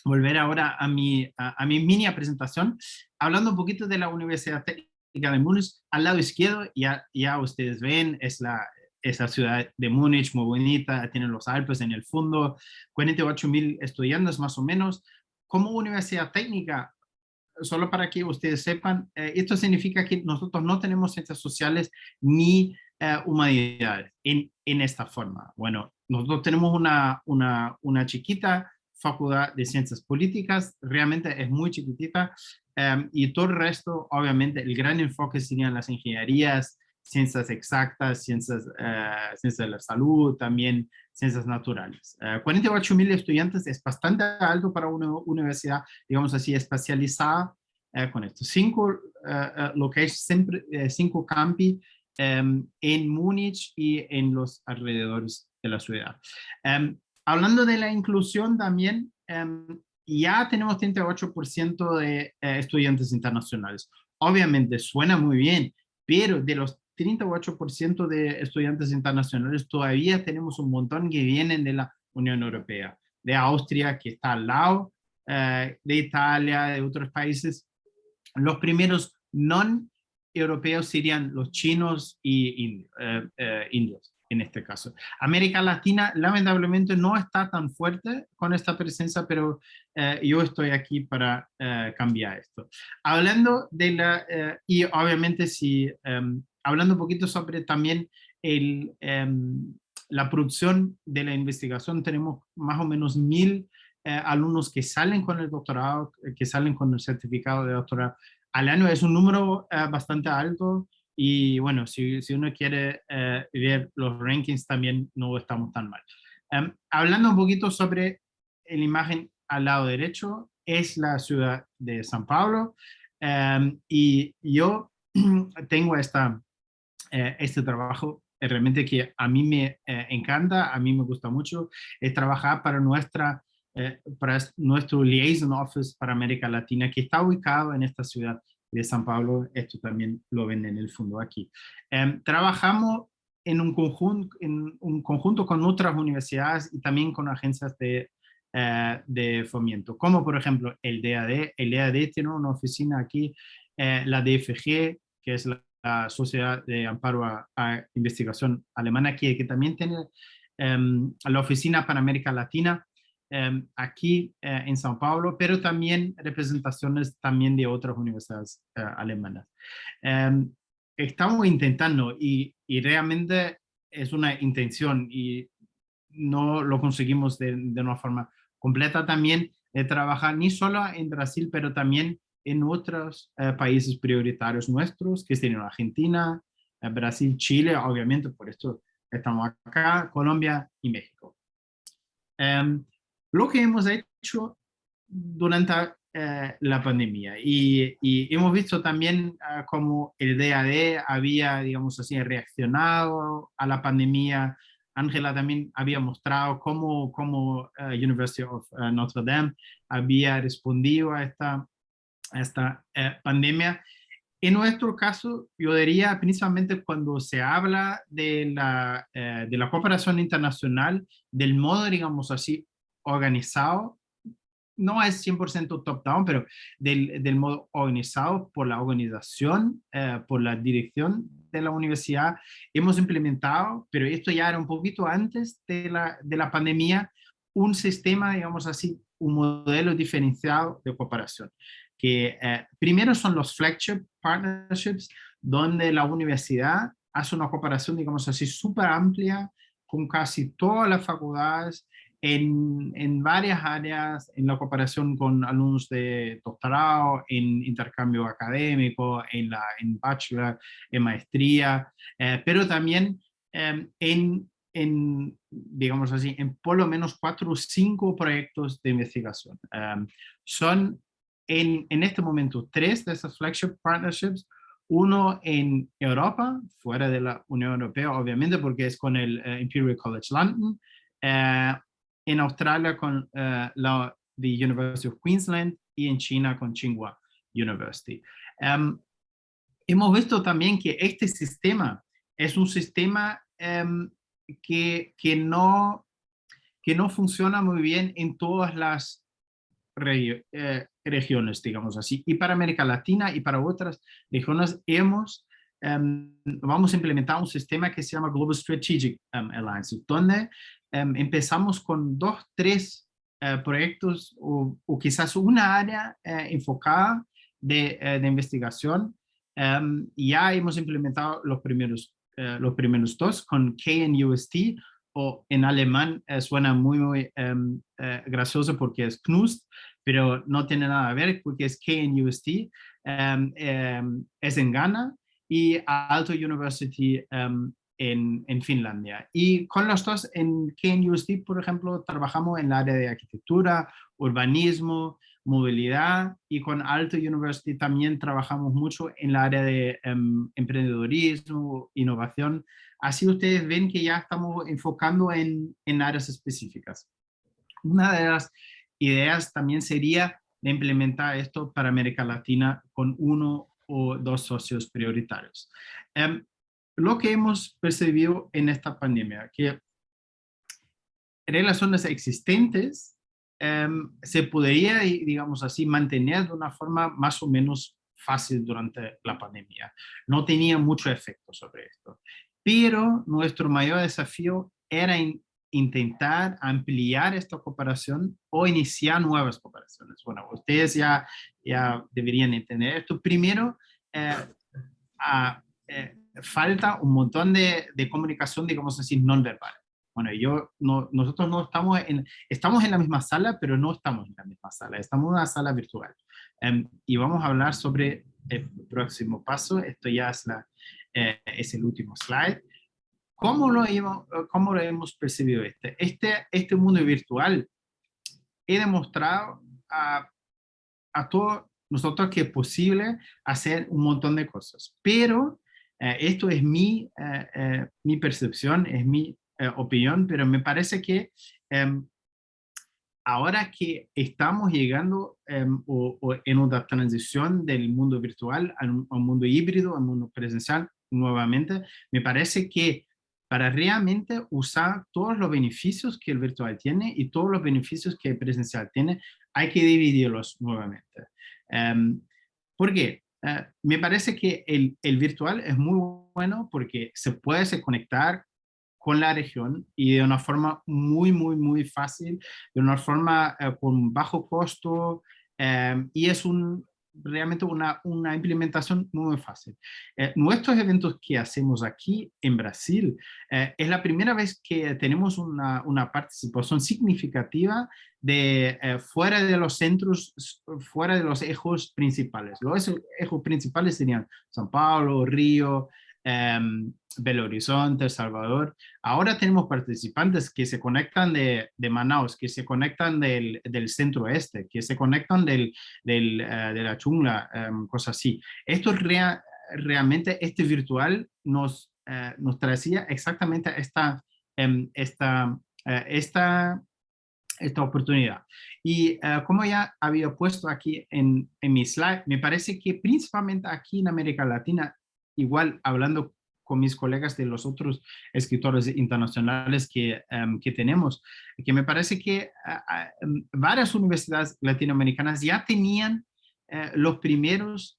volver ahora a mi mini presentación, hablando un poquito de la Universidad Técnica de Múnich. Al lado izquierdo, ya ustedes ven, es la ciudad de Múnich, muy bonita, tiene los Alpes en el fondo, 48.000 estudiantes más o menos. Como Universidad Técnica, solo para que ustedes sepan, esto significa que nosotros no tenemos ciencias sociales ni humanidades en esta forma. Bueno, nosotros tenemos una chiquita Facultad de Ciencias Políticas, realmente es muy chiquitita, y todo el resto, obviamente, el gran enfoque serían las ingenierías, ciencias exactas, ciencias de la salud, también ciencias naturales. 48.000 estudiantes es bastante alto para una universidad, digamos así, especializada con esto. 5 campi en Múnich y en los alrededores de la ciudad. Hablando de la inclusión también, ya tenemos 38% de estudiantes internacionales. Obviamente suena muy bien, pero de los 38% de estudiantes internacionales todavía tenemos un montón que vienen de la Unión Europea, de Austria, que está al lado, de Italia, de otros países. Los primeros non-europeos serían los chinos y indios. en este caso. América Latina lamentablemente no está tan fuerte con esta presencia, pero yo estoy aquí para cambiar esto. Hablando de y obviamente hablando un poquito sobre también la producción de la investigación, tenemos más o menos 1000 alumnos que salen con el doctorado, que salen con el certificado de doctorado al año. Es un número bastante alto. Y bueno, si uno quiere ver los rankings también no estamos tan mal. Hablando un poquito sobre la imagen al lado derecho, es la ciudad de San Paulo. Y yo tengo este trabajo realmente que a mí me encanta, a mí me gusta mucho, es trabajar para nuestro Liaison Office para América Latina, que está ubicado en esta ciudad de San Paulo. Esto también lo ven en el fondo aquí. Trabajamos en un conjunto con otras universidades y también con agencias de fomento, como por ejemplo el DAAD. El DAAD tiene una oficina aquí, la DFG, que es la Sociedad de Amparo a Investigación Alemana, que también tiene la oficina para América Latina, aquí en São Paulo, pero también representaciones también de otras universidades alemanas. Estamos intentando y realmente es una intención y no lo conseguimos de una forma completa también, de trabajar ni solo en Brasil, pero también en otros países prioritarios nuestros, que tienen Argentina, Brasil, Chile, obviamente, por esto estamos acá, Colombia y México. Lo que hemos hecho durante la pandemia y hemos visto también cómo el DAAD había, digamos así, reaccionado a la pandemia. Ángela también había mostrado cómo University of Notre Dame había respondido a esta pandemia. En nuestro caso, yo diría principalmente cuando se habla de la cooperación internacional, del modo, digamos así, organizado, no es 100% top-down, pero del modo organizado por la organización, por la dirección de la universidad, hemos implementado, pero esto ya era un poquito antes de la pandemia, un sistema, digamos así, un modelo diferenciado de cooperación, que primero son los flagship partnerships, donde la universidad hace una cooperación, digamos así, súper amplia, con casi todas las facultades, en varias áreas, en la cooperación con alumnos de doctorado, en intercambio académico, en Bachelor, en maestría, pero también digamos así, en por lo menos 4 o 5 proyectos de investigación. Son en este momento 3 de esas flagship partnerships, uno en Europa, fuera de la Unión Europea, obviamente, porque es con el Imperial College London, en Australia con la University of Queensland y en China con Tsinghua University. Hemos visto también que este sistema es un sistema que no funciona muy bien en todas las regiones, digamos así. Y para América Latina y para otras regiones vamos a implementar un sistema que se llama Global Strategic Alliance, donde empezamos con 2, 3 proyectos o quizás una área enfocada de investigación. Ya hemos implementado los primeros 2 con KNUST, o en alemán suena muy gracioso porque es Knust, pero no tiene nada a ver porque es KNUST, es en Ghana, y Aalto University en Finlandia. Y con los 2 en KNUST, por ejemplo, trabajamos en el área de arquitectura, urbanismo, movilidad, y con Aalto University también trabajamos mucho en el área de emprendedorismo, innovación. Así ustedes ven que ya estamos enfocando en áreas específicas. Una de las ideas también sería de implementar esto para América Latina con 1 o 2 socios prioritarios. Lo que hemos percibido en esta pandemia, que relaciones existentes se podría, digamos así, mantener de una forma más o menos fácil durante la pandemia. No tenía mucho efecto sobre esto. pero nuestro mayor desafío era intentar ampliar esta cooperación o iniciar nuevas cooperaciones. Bueno, ustedes ya deberían entender esto. Primero, falta un montón de comunicación, digamos así, non verbal. Bueno, nosotros no estamos en la misma sala, pero no estamos en la misma sala, estamos en una sala virtual. Y vamos a hablar sobre el próximo paso. Esto ya es el último slide. ¿Cómo lo hemos percibido este mundo virtual? He demostrado a todos nosotros que es posible hacer un montón de cosas, pero esto es mi percepción, es mi opinión, pero me parece que ahora que estamos llegando o en una transición del mundo virtual a un mundo híbrido, a un mundo presencial nuevamente, me parece que para realmente usar todos los beneficios que el virtual tiene y todos los beneficios que el presencial tiene, hay que dividirlos nuevamente. ¿Por qué? Me parece que el virtual es muy bueno porque se puede conectar con la región y de una forma muy fácil, de una forma con bajo costo, y es realmente una implementación muy fácil. Nuestros eventos que hacemos aquí en Brasil, es la primera vez que tenemos una participación significativa de fuera de los centros, fuera de los ejes principales. Los ejes principales serían São Paulo, Río, Belo Horizonte, El Salvador. Ahora tenemos participantes que se conectan de Manaus, que se conectan del centro oeste, que se conectan de la jungla, cosas así. Esto realmente, este virtual nos traía exactamente esta oportunidad. Y como ya había puesto aquí en mi slide, me parece que principalmente aquí en América Latina, igual hablando con mis colegas de los otros escritores internacionales que tenemos, que me parece que varias universidades latinoamericanas ya tenían los primeros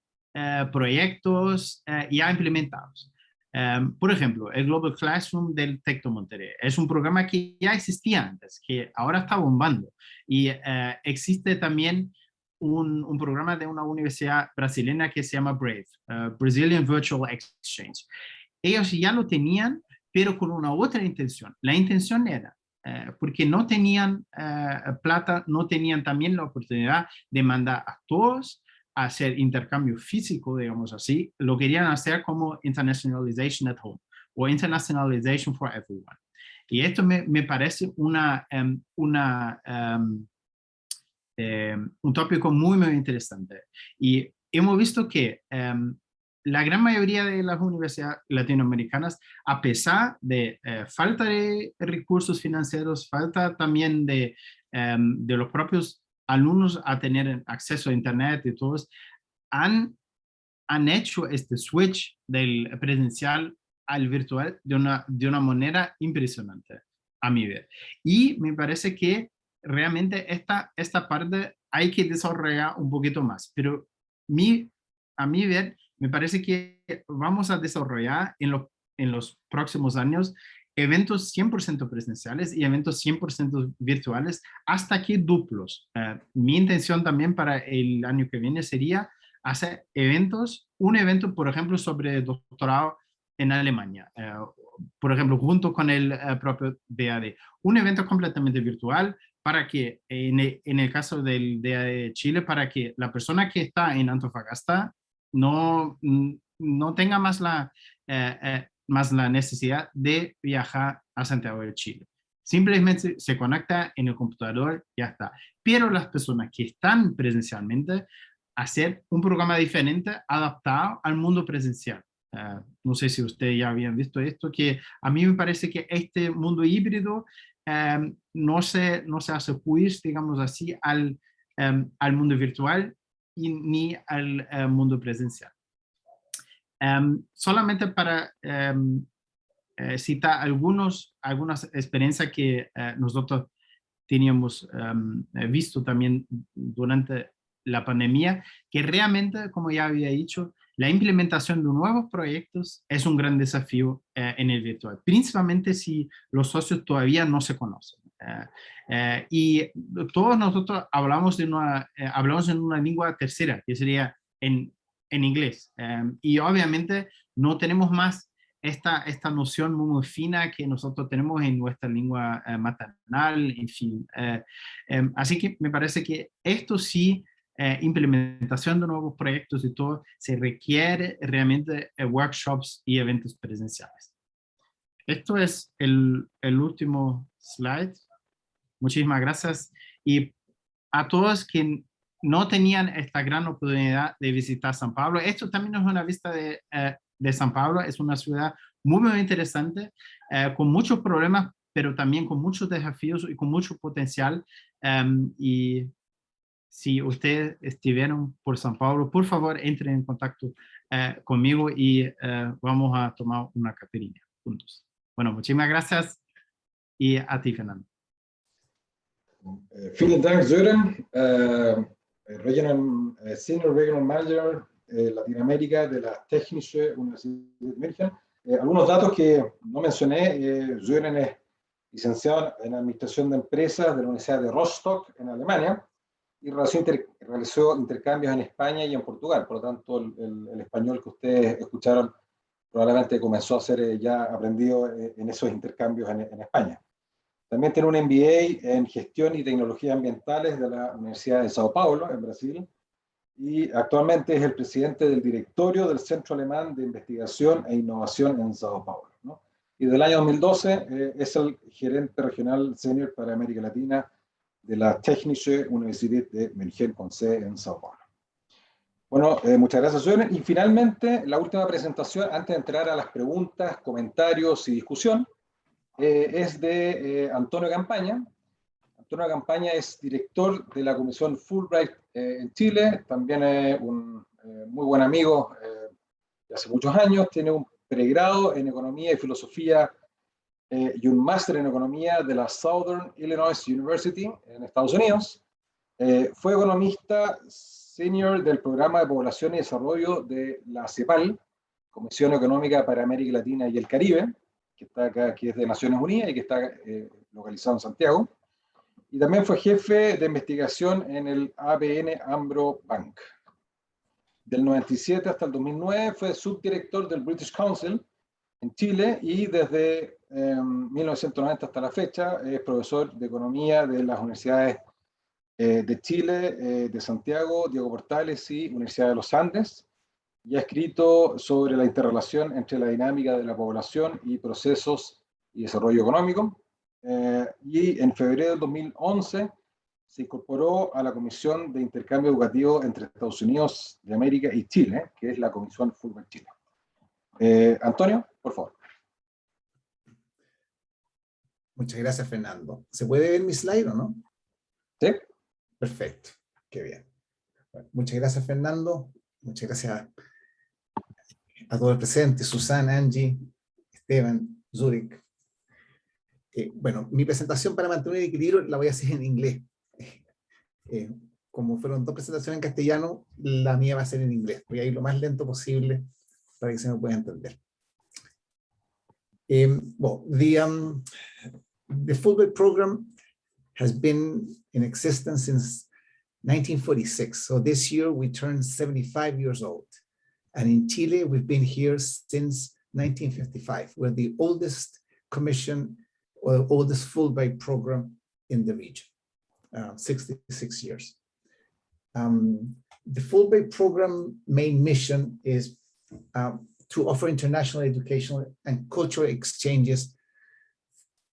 proyectos ya implementados. Por ejemplo, el Global Classroom del TEC de Monterrey es un programa que ya existía antes, que ahora está bombando. Y existe también un programa de una universidad brasileña que se llama BRAVE, Brazilian Virtual Exchange. Ellos ya lo tenían, pero con una otra intención. La intención era, porque no tenían plata, no tenían también la oportunidad de mandar a todos a hacer intercambio físico, digamos así, lo querían hacer como internationalization at home o internationalization for everyone. Y esto me parece un tópico muy interesante. Y hemos visto que la gran mayoría de las universidades latinoamericanas, a pesar de falta de recursos financieros, falta también de los propios alumnos a tener acceso a internet y todos, han hecho este switch del presencial al virtual de una manera impresionante, a mi ver. Y me parece que realmente esta parte hay que desarrollar un poquito más, pero a mi ver, me parece que vamos a desarrollar en los próximos años eventos 100% presenciales y eventos 100% virtuales, hasta que duplos. Mi intención también para el año que viene sería hacer un evento, por ejemplo, sobre doctorado en Alemania, por ejemplo, junto con el propio DAAD. Un evento completamente virtual para que, en el caso del DAAD de Chile, para que la persona que está en Antofagasta no tenga más la necesidad de viajar a Santiago de Chile. Simplemente se conecta en el computador y ya está. Pero las personas que están presencialmente, hacer un programa diferente adaptado al mundo presencial. No sé si ustedes ya habían visto esto, que a mí me parece que este mundo híbrido no se hace juicio, digamos así, al mundo virtual ni al mundo presencial. Solamente para citar algunas experiencias que nosotros teníamos visto también durante la pandemia, que realmente, como ya había dicho, la implementación de nuevos proyectos es un gran desafío en el virtual, principalmente si los socios todavía no se conocen. Y todos nosotros hablamos en una lengua tercera, que sería en inglés. Y obviamente no tenemos más esta noción muy fina que nosotros tenemos en nuestra lengua maternal, en fin. Así que me parece que esto sí, implementación de nuevos proyectos y todo, se requiere realmente workshops y eventos presenciales. Esto es el último slide. Muchísimas gracias. Y a todos que no tenían esta gran oportunidad de visitar San Pablo, esto también es una vista de San Pablo. Es una ciudad muy, muy interesante, con muchos problemas, pero también con muchos desafíos y con mucho potencial. Y si ustedes estuvieron por San Pablo, por favor, entren en contacto conmigo y vamos a tomar una caipirinha juntos. Bueno, muchísimas gracias y a ti, Fernando. Vielen Dank, Sören. Senior Regional Manager Latinoamérica de la Technische Universidad de München. Algunos datos que no mencioné. Sören es licenciado en Administración de Empresas de la Universidad de Rostock, en Alemania, y realizó intercambios en España y en Portugal. Por lo tanto, el español que ustedes escucharon probablemente comenzó a ser ya aprendido en esos intercambios en España. También tiene un MBA en Gestión y Tecnologías Ambientales de la Universidad de Sao Paulo, en Brasil, y actualmente es el presidente del directorio del Centro Alemán de Investigación e Innovación en Sao Paulo, ¿no? Y del año 2012 es el gerente regional senior para América Latina de la Technische Universität de München, con sede en Sao Paulo. Bueno, muchas gracias, Sören. Y finalmente, la última presentación, antes de entrar a las preguntas, comentarios y discusión, es de Antonio Campaña. Antonio Campaña es director de la comisión Fulbright en Chile, también es un muy buen amigo de hace muchos años, tiene un pregrado en Economía y Filosofía y un máster en Economía de la Southern Illinois University en Estados Unidos. Fue economista senior del Programa de Población y Desarrollo de la CEPAL, Comisión Económica para América Latina y el Caribe, que está acá, que es de Naciones Unidas y que está localizado en Santiago. Y también fue jefe de investigación en el ABN AMRO Bank. Del 97 hasta el 2009 fue subdirector del British Council en Chile y desde 1990 hasta la fecha es profesor de Economía de las Universidades de Chile, de Santiago, Diego Portales y Universidad de los Andes, y ha escrito sobre la interrelación entre la dinámica de la población y procesos y desarrollo económico. Y en febrero del 2011 se incorporó a la Comisión de Intercambio Educativo entre Estados Unidos de América y Chile, que es la Comisión Fulbright Chile. Antonio, por favor. Muchas gracias, Fernando. ¿Se puede ver mi slide o no? Sí. Perfecto, qué bien. Bueno, muchas gracias, Fernando. Muchas gracias a todos los presentes, Susana, Angie, Esteban, Zurich. Bueno, mi presentación, para mantener el equilibrio, la voy a hacer en inglés. Como fueron dos presentaciones en castellano, la mía va a ser en inglés. Voy a ir lo más lento posible para que se me pueda entender. Well, the Fulbright program has been in existence since 1946. So this year we turned 75 years old. And in Chile, we've been here since 1955. We're the oldest commission or oldest Fulbright program in the region, 66 years. The Fulbright program main mission is to offer international educational and cultural exchanges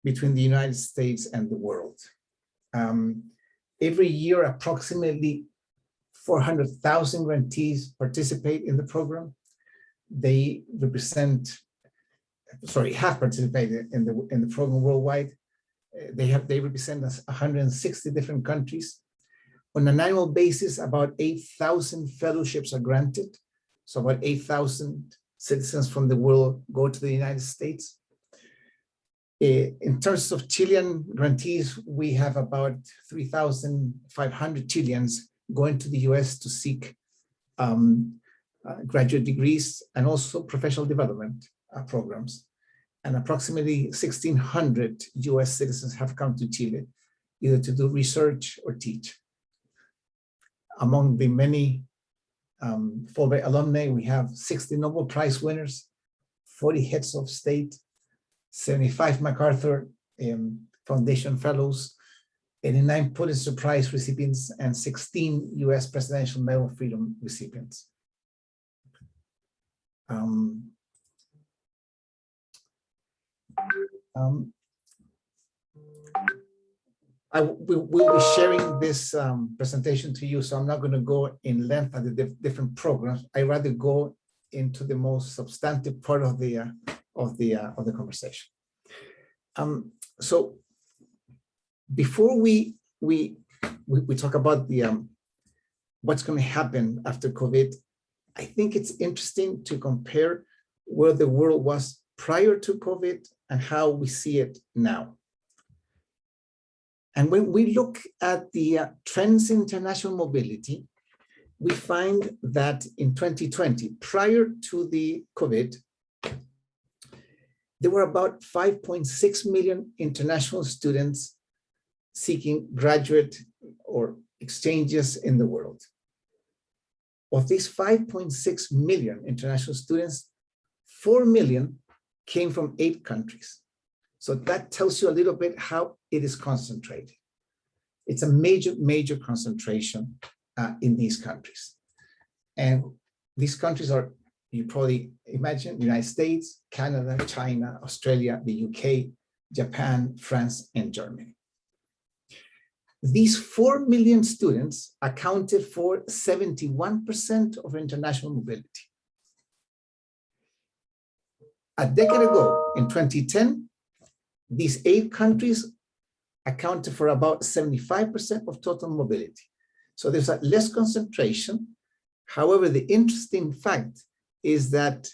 between the United States and the world. Every year, approximately 400,000 grantees participate in the program. They have participated in the program worldwide. They represent 160 different countries. On an annual basis, about 8,000 fellowships are granted. So about 8,000 citizens from the world go to the United States. In terms of Chilean grantees, we have about 3,500 Chileans going to the US to seek graduate degrees, and also professional development programs. And approximately 1,600 US citizens have come to Chile, either to do research or teach. Among the many Fulbright alumni, we have 60 Nobel Prize winners, 40 heads of state, 75 MacArthur Foundation Fellows, 89 Pulitzer Prize recipients, and 16 US Presidential Medal of Freedom recipients. We'll be sharing this presentation to you, so I'm not going to go in length at the different programs. I rather go into the most substantive part of the conversation. So before we talk about the what's going to happen after COVID, I think it's interesting to compare where the world was prior to COVID and how we see it now. And when we look at the trends in international mobility, we find that in 2020, prior to the COVID, there were about 5.6 million international students seeking graduate or exchanges in the world. Of these 5.6 million international students, 4 million came from 8 countries. So that tells you a little bit how it is concentrated. It's a major concentration in these countries. And these countries are, you probably imagine, United States, Canada, China, Australia, the UK, Japan, France, and Germany. These 4 million students accounted for 71% of international mobility. A decade ago, in 2010, these 8 countries accounted for about 75% of total mobility. So there's a less concentration. However, the interesting fact is that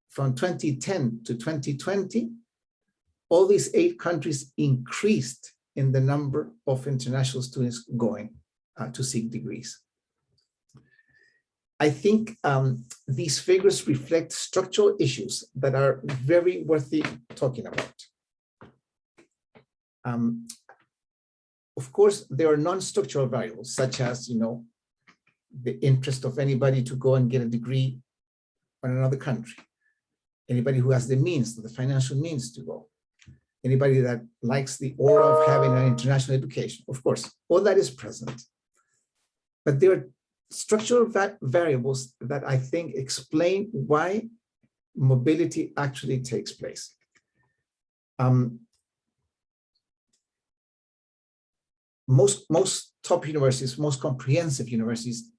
from 2010 to 2020, all these 8 countries increased in the number of international students going to seek degrees. I think these figures reflect structural issues that are very worthy talking about. Of course, there are non-structural variables, such as, the interest of anybody to go and get a degree in another country. Anybody who has the means, the financial means to go. Anybody that likes the aura of having an international education. Of course, all that is present. But there are structural variables that I think explain why mobility actually takes place. Most top universities, most comprehensive universities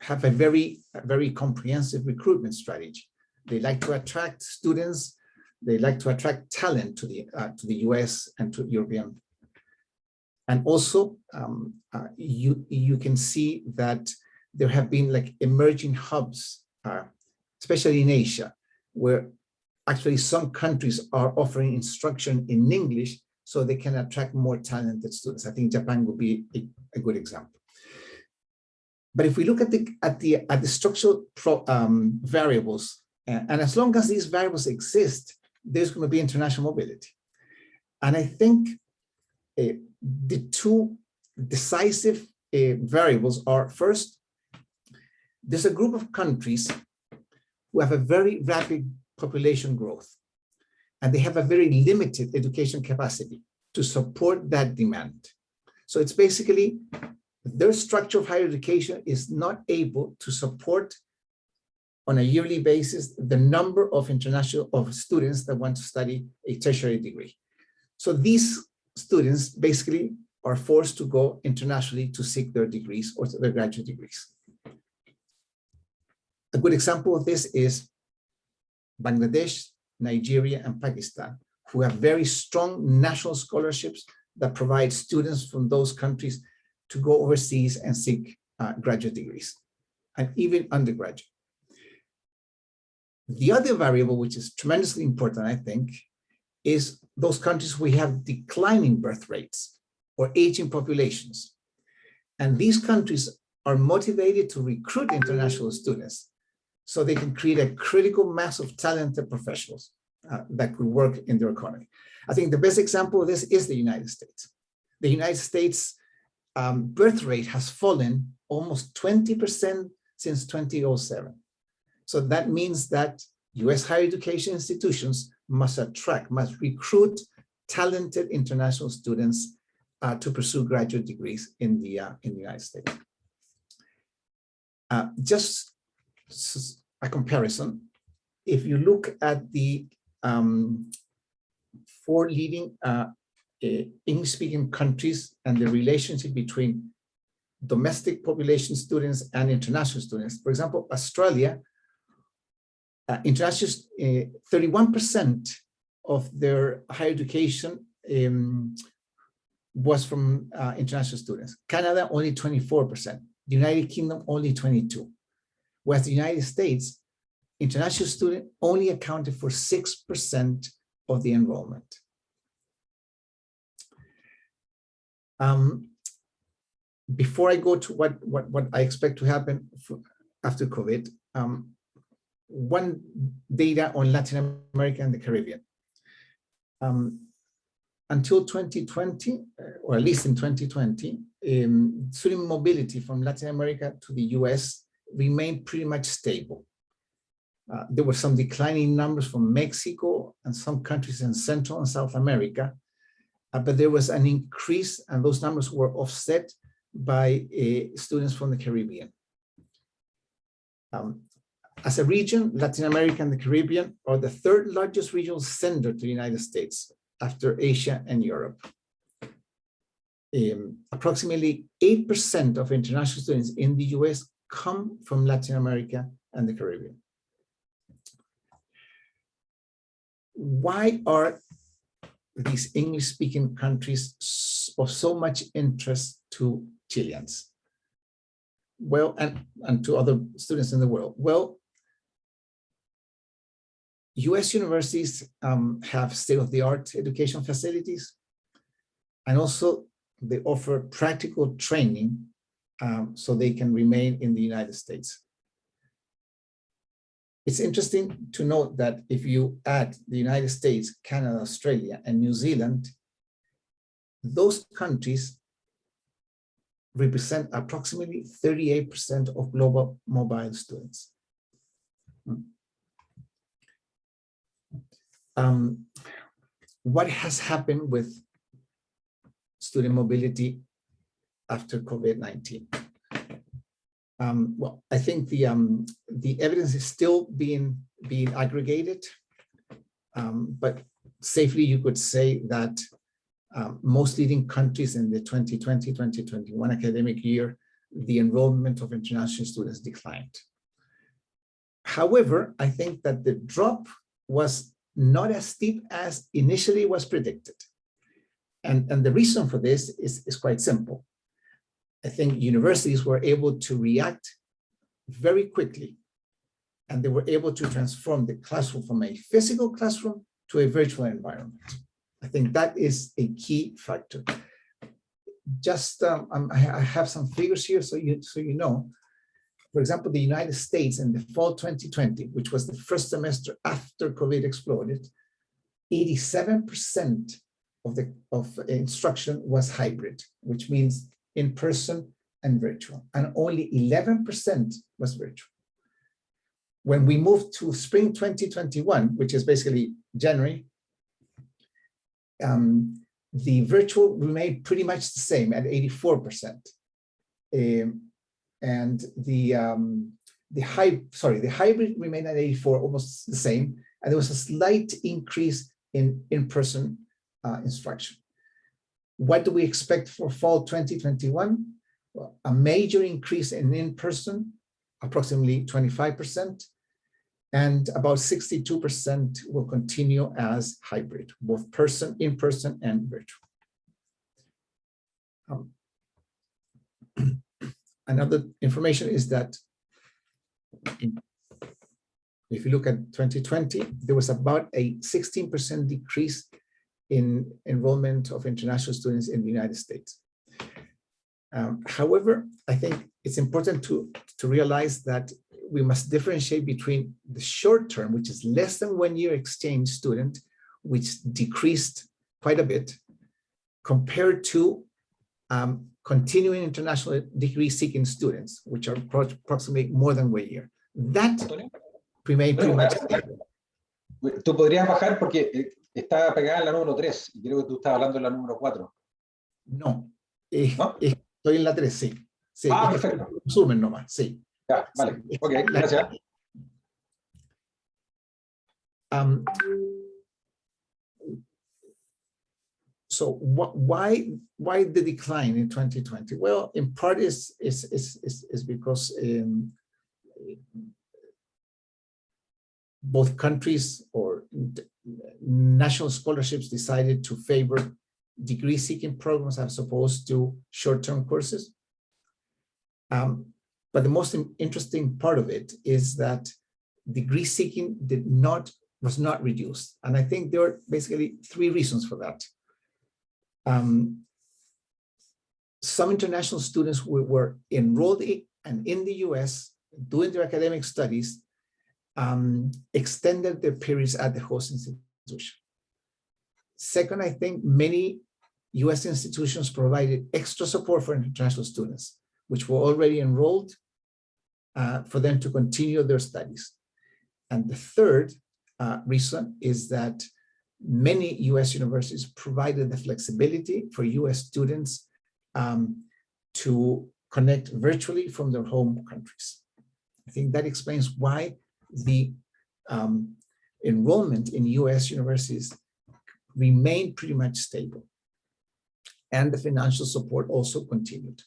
have a very comprehensive recruitment strategy. They like to attract students. They like to attract talent to the US and to European. And also, you can see that there have been like emerging hubs, especially in Asia, where actually some countries are offering instruction in English so they can attract more talented students. I think Japan would be a good example. But if we look at the structural variables, and as long as these variables exist, there's going to be international mobility. And I think the 2 decisive variables are, first, there's a group of countries who have a very rapid population growth, and they have a very limited education capacity to support that demand. So it's basically their structure of higher education is not able to support on a yearly basis the number of students that want to study a tertiary degree. So these students basically are forced to go internationally to seek their degrees or their graduate degrees. A good example of this is Bangladesh, Nigeria, and Pakistan, who have very strong national scholarships that provide students from those countries to go overseas and seek graduate degrees, and even undergraduate. The other variable, which is tremendously important, I think, is those countries we have declining birth rates or aging populations. And these countries are motivated to recruit international students so they can create a critical mass of talented professionals that could work in their economy. I think the best example of this is the United States. The United States birth rate has fallen almost 20% since 2007. So that means that US higher education institutions must recruit talented international students to pursue graduate degrees in the United States. Just a comparison, if you look at the 4 leading English-speaking countries and the relationship between domestic population students and international students, for example, Australia, international 31% of their higher education was from international students. Canada, only 24%. The United Kingdom, only 22%. Whereas the United States, international students only accounted for 6% of the enrollment. Before I go to what I expect to happen after COVID, one data on Latin America and the Caribbean. Until 2020, or at least in 2020, student mobility from Latin America to the US remained pretty much stable. There were some declining numbers from Mexico and some countries in Central and South America, but there was an increase, and those numbers were offset by students from the Caribbean. As a region, Latin America and the Caribbean are the 3rd largest regional sender to the United States after Asia and Europe. Approximately 8% of international students in the US come from Latin America and the Caribbean. Why are these English-speaking countries of so much interest to Chileans? Well, and to other students in the world. Well, US universities have state-of-the-art education facilities, and also they offer practical training so they can remain in the United States. It's interesting to note that if you add the United States, Canada, Australia, and New Zealand, those countries represent approximately 38% of global mobile students. What has happened with student mobility after COVID-19? Well, I think the evidence is still being aggregated, but safely you could say that most leading countries in the 2020-2021 academic year, the enrollment of international students declined. However, I think that the drop was not as steep as initially was predicted. And the reason for this is quite simple. I think universities were able to react very quickly, and they were able to transform the classroom from a physical classroom to a virtual environment. I think that is a key factor. Just, I have some figures here so you know. For example, the United States in the fall 2020, which was the first semester after COVID exploded, 87% of instruction was hybrid, which means in person and virtual, and only 11% was virtual. When we moved to spring 2021, which is basically January, the virtual remained pretty much the same at 84%. And the hybrid remained at 84, almost the same, and there was a slight increase in in-person instruction. What do we expect for fall 2021? Well, a major increase in-person, approximately 25%, and about 62% will continue as hybrid, both in-person and virtual. Another information is that if you look at 2020, there was about a 16% decrease in enrollment of international students in the United States. However, I think it's important to realize that we must differentiate between the short term, which is less than 1 year exchange student, which decreased quite a bit, compared to continuing international degree seeking students, which are approximately more than 1 year. That remained pretty much stable. Tú podrías bajar porque está pegada en la número 3 y creo que tú estás hablando en la número 4. No, ¿No? estoy en la 3, sí. Sí, ah, perfecto. Resumen nomás, sí. Ya, vale. Ok, gracias. So why the decline in 2020? Well, in part is because both countries or national scholarships decided to favor degree-seeking programs as opposed to short-term courses. But the most interesting part of it is that degree-seeking was not reduced, and I think there are basically 3 reasons for that. Some international students who were enrolled in the US doing their academic studies extended their periods at the host institution. Second, I think many US institutions provided extra support for international students, which were already enrolled, for them to continue their studies. And the third reason is that many US universities provided the flexibility for US students to connect virtually from their home countries. I think that explains why the enrollment in US universities remained pretty much stable, and the financial support also continued.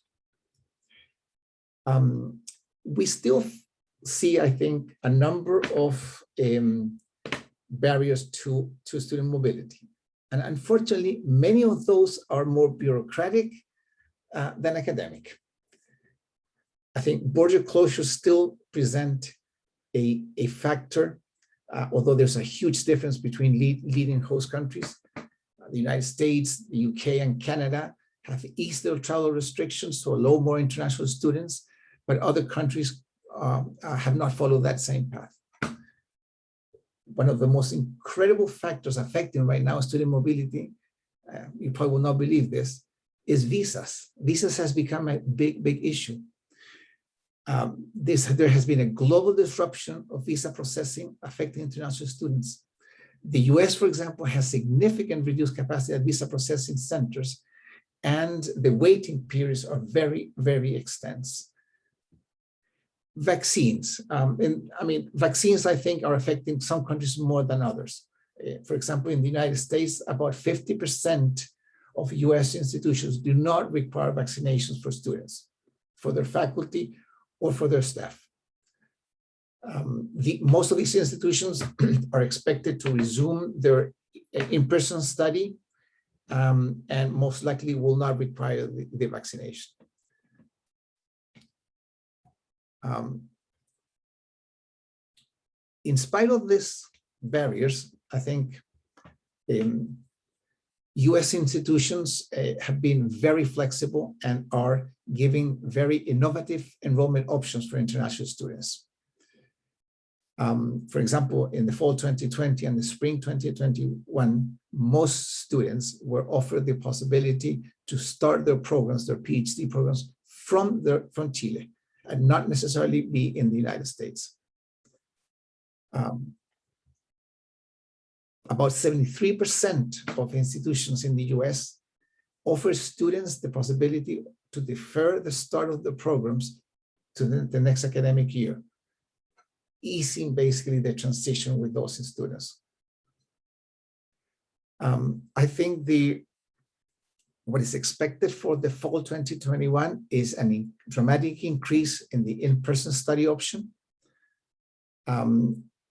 We still see, I think, a number of barriers to student mobility. And unfortunately, many of those are more bureaucratic than academic. I think border closures still present a factor, although there's a huge difference between leading host countries. The United States, the UK, and Canada have eased their travel restrictions to allow more international students, but other countries have not followed that same path. One of the most incredible factors affecting right now student mobility, you probably will not believe this, is visas. Visas has become a big issue. There has been a global disruption of visa processing affecting international students. The US, for example, has significant reduced capacity at visa processing centers, and the waiting periods are very extensive. Vaccines. Vaccines, I think, are affecting some countries more than others. For example, in the United States, about 50% of US institutions do not require vaccinations for students, for their faculty, or for their staff. Most of these institutions are expected to resume their in-person study, and most likely will not require the vaccination. In spite of these barriers, I think US institutions have been very flexible and are giving very innovative enrollment options for international students. For example, in the fall 2020 and the spring 2021, most students were offered the possibility to start their programs, their PhD programs, from Chile, and not necessarily be in the United States. About 73% of institutions in the US offer students the possibility to defer the start of the programs to the next academic year, easing basically the transition with those students. I think what is expected for the fall 2021 is a dramatic increase in the in-person study option.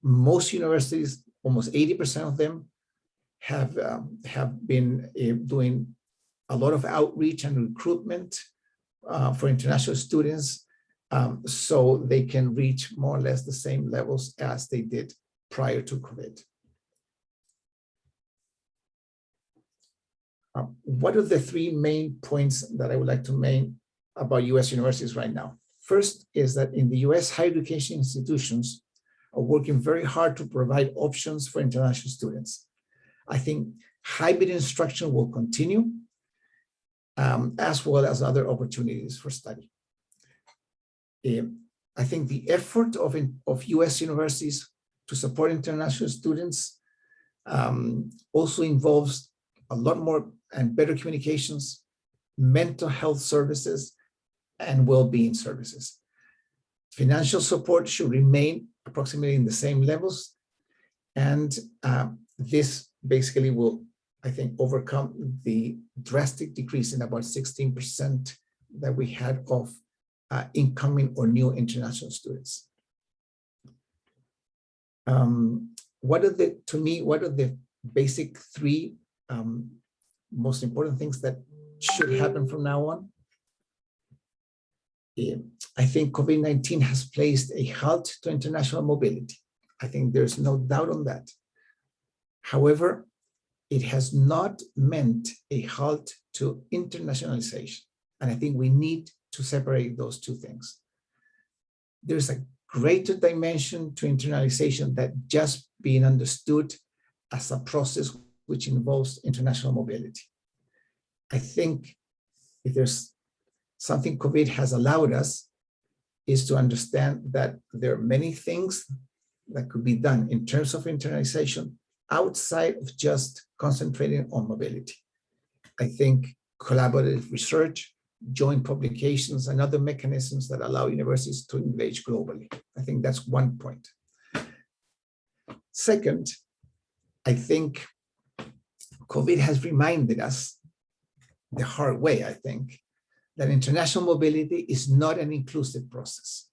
Most universities, almost 80% of them, have been doing a lot of outreach and recruitment for international students, so they can reach more or less the same levels as they did prior to COVID. What are the 3 main points that I would like to make about US universities right now? First is that in the US, higher education institutions are working very hard to provide options for international students. I think hybrid instruction will continue, as well as other opportunities for study. I think the effort of US universities to support international students also involves a lot more and better communications, mental health services, and well-being services. Financial support should remain approximately in the same levels. And this basically will, I think, overcome the drastic decrease in about 16% that we had of incoming or new international students. What are the basic three most important things that should happen from now on? I think COVID-19 has placed a halt to international mobility. I think there's no doubt on that. However, it has not meant a halt to internationalization. And I think we need to separate those two things. There's a greater dimension to internalization that just being understood as a process which involves international mobility. I think if there's something COVID has allowed us is to understand that there are many things that could be done in terms of internalization outside of just concentrating on mobility. I think collaborative research, joint publications, and other mechanisms that allow universities to engage globally. I think that's one point. Second, I think COVID has reminded us the hard way, I think, that international mobility is not an inclusive process.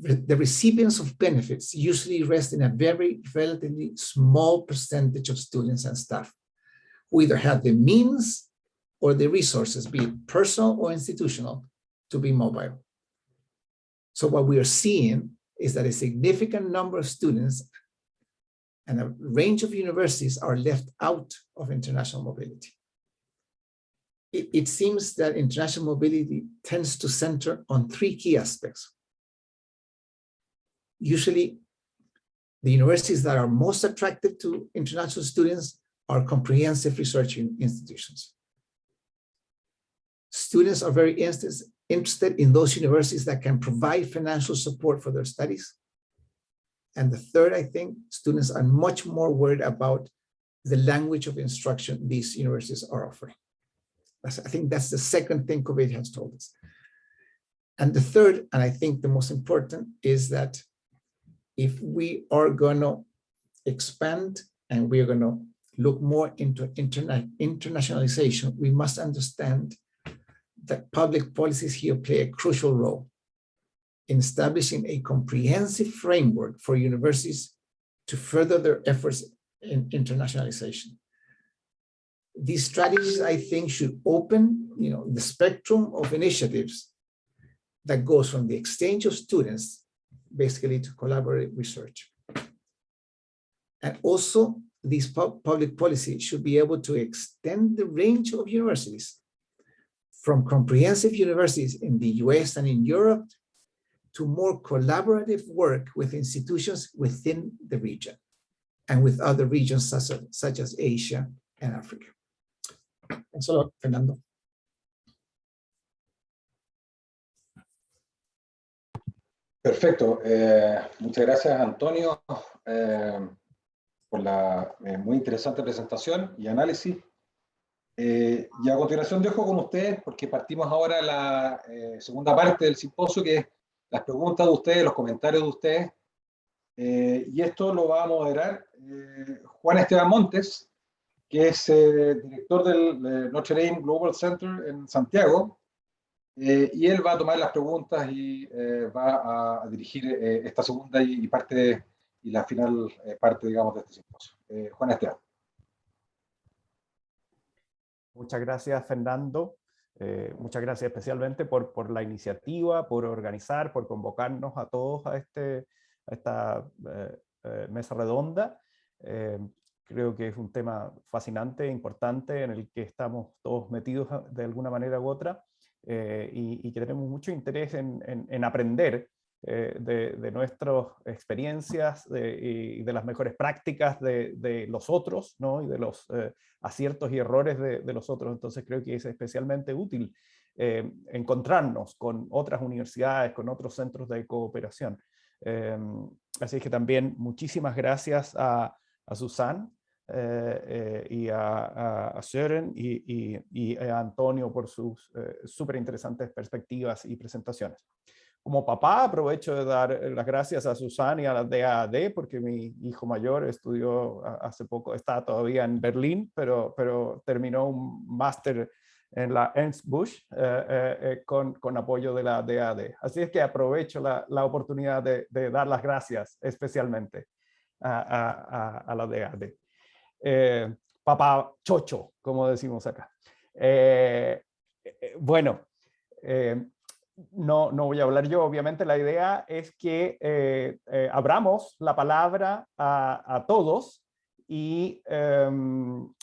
The recipients of benefits usually rest in a very relatively small percentage of students and staff who either have the means or the resources, be it personal or institutional, to be mobile. So what we are seeing is that a significant number of students and a range of universities are left out of international mobility. It seems that international mobility tends to center on three key aspects. Usually, the universities that are most attractive to international students are comprehensive research institutions. Students are very interested in those universities that can provide financial support for their studies. And the third, I think, students are much more worried about the language of instruction these universities are offering. I think that's the second thing COVID has told us. And the third, and I think the most important, is that if we are going to expand and we are going to look more into internationalization, we must understand that public policies here play a crucial role in establishing a comprehensive framework for universities to further their efforts in internationalization. These strategies, I think, should open, the spectrum of initiatives that goes from the exchange of students, basically, to collaborative research. And also, these public policies should be able to extend the range of universities from comprehensive universities in the US and in Europe to more collaborative work with institutions within the region and with other regions such as Asia and Africa. Thanks a lot, Fernando. Perfecto. Muchas gracias, Antonio, por la muy interesante presentación y análisis. Y a continuación dejo con ustedes, porque partimos ahora la segunda parte del simposio, que es las preguntas de ustedes, los comentarios de ustedes. Y esto lo va a moderar Juan Esteban Montes, que es director del Notre Dame Global Center en Santiago, y él va a tomar las preguntas y va a dirigir esta segunda y la final parte, digamos, de este simposio. Juan Esteban. Muchas gracias, Fernando. Muchas gracias especialmente por la iniciativa, por organizar, por convocarnos a todos a esta mesa redonda. Creo que es un tema fascinante, importante, en el que estamos todos metidos de alguna manera u otra. y que tenemos mucho interés en aprender de nuestras experiencias y de las mejores prácticas de los otros, ¿no? Y de los aciertos y errores de los otros. Entonces creo que es especialmente útil encontrarnos con otras universidades, con otros centros de cooperación. Así que también muchísimas gracias a Susanne y a Søren y a Antonio por sus súper interesantes perspectivas y presentaciones. Como papá, aprovecho de dar las gracias a Susanne y a la DAAD, porque mi hijo mayor estudió hace poco, está todavía en Berlín, pero terminó un máster en la Ernst Busch con apoyo de la DAAD. Así es que aprovecho la oportunidad de dar las gracias especialmente a la DAAD. Papá chocho, como decimos acá. Bueno, no voy a hablar yo, obviamente. La idea es que abramos la palabra a todos y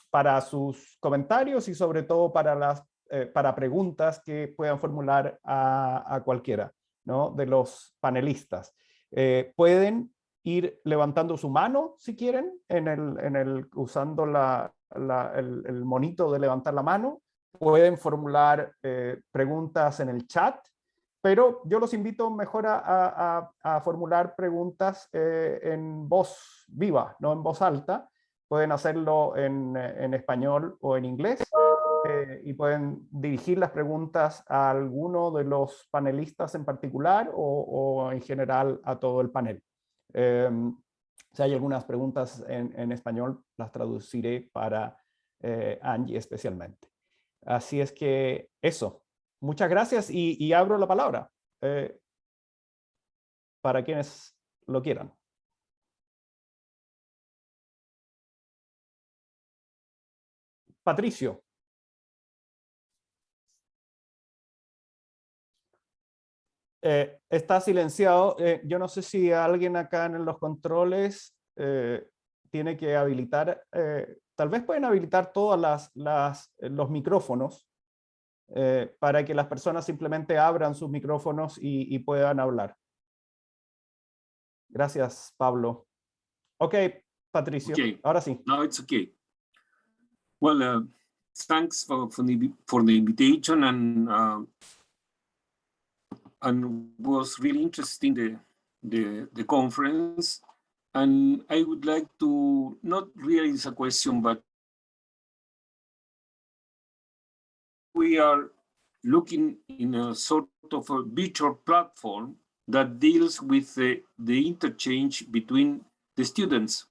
para sus comentarios y sobre todo para preguntas que puedan formular a cualquiera, ¿no? De los panelistas. Pueden ir levantando su mano si quieren, usando el monito de levantar la mano. Pueden formular preguntas en el chat, pero yo los invito mejor a formular preguntas en voz viva, no en voz alta. Pueden hacerlo en español o en inglés y pueden dirigir las preguntas a alguno de los panelistas en particular o en general a todo el panel. Si hay algunas preguntas en español, las traduciré para Angie especialmente. Así es que eso. Muchas gracias y abro la palabra para quienes lo quieran. Patricio. Está silenciado. Yo no sé si alguien acá en los controles tiene que habilitar, tal vez pueden habilitar todos los micrófonos para que las personas simplemente abran sus micrófonos y puedan hablar. Gracias, Pablo. Ok, Patricio, Okay. ahora sí. No, it's okay. Well, thanks for the invitation, and was really interesting the conference. And I would like to, not really it's a question, but we are looking in a sort of a virtual platform that deals with the interchange between the students.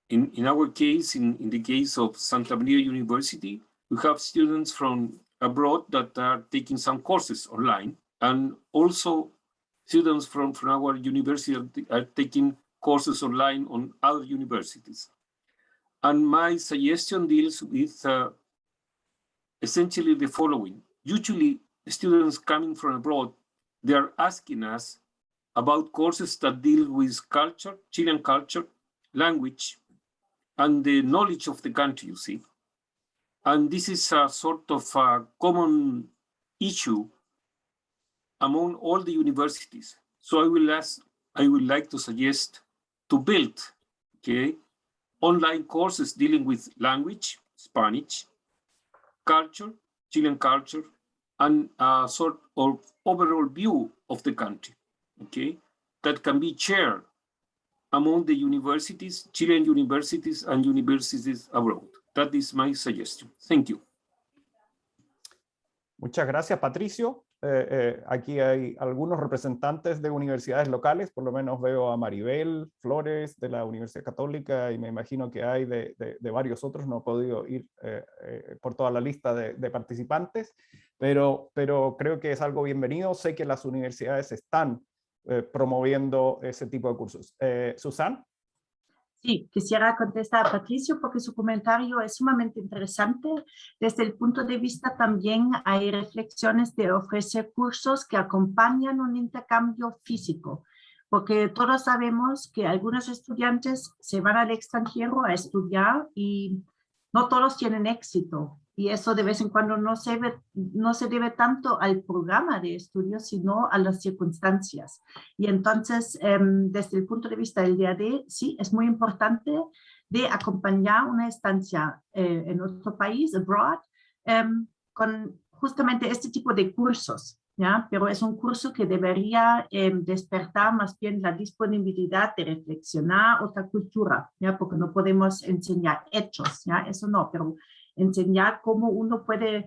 In our case, in the case of Santa Maria University, we have students from abroad that are taking some courses online, and also students from our university are taking courses online on other universities. And my suggestion deals with essentially the following. Usually, students coming from abroad, they are asking us about courses that deal with culture, Chilean culture, language, and the knowledge of the country, you see. And this is a sort of a common issue among all the universities. So I would like to suggest to build, okay, online courses dealing with language, Spanish, culture, Chilean culture, and a sort of overall view of the country, okay, that can be shared among the universities, Chilean universities, and universities abroad. That is my suggestion. Thank you. Muchas gracias, Patricio. Aquí hay algunos representantes de universidades locales, por lo menos veo a Maribel Flores de la Universidad Católica y me imagino que hay de varios otros, no he podido ir por toda la lista de participantes, pero creo que es algo bienvenido. Sé que las universidades están promoviendo ese tipo de cursos. Susanne. Sí, quisiera contestar a Patricio porque su comentario es sumamente interesante. Desde el punto de vista también hay reflexiones de ofrecer cursos que acompañan un intercambio físico, porque todos sabemos que algunos estudiantes se van al extranjero a estudiar y no todos tienen éxito. Y eso de vez en cuando no se debe tanto al programa de estudio, sino a las circunstancias. Y entonces, desde el punto de vista del DAAD, sí, es muy importante de acompañar una estancia en otro país, abroad, con justamente este tipo de cursos, ¿ya? Pero es un curso que debería despertar más bien la disponibilidad de reflexionar otra cultura, ¿ya? Porque no podemos enseñar hechos, ¿ya? Eso no, pero enseñar cómo uno puede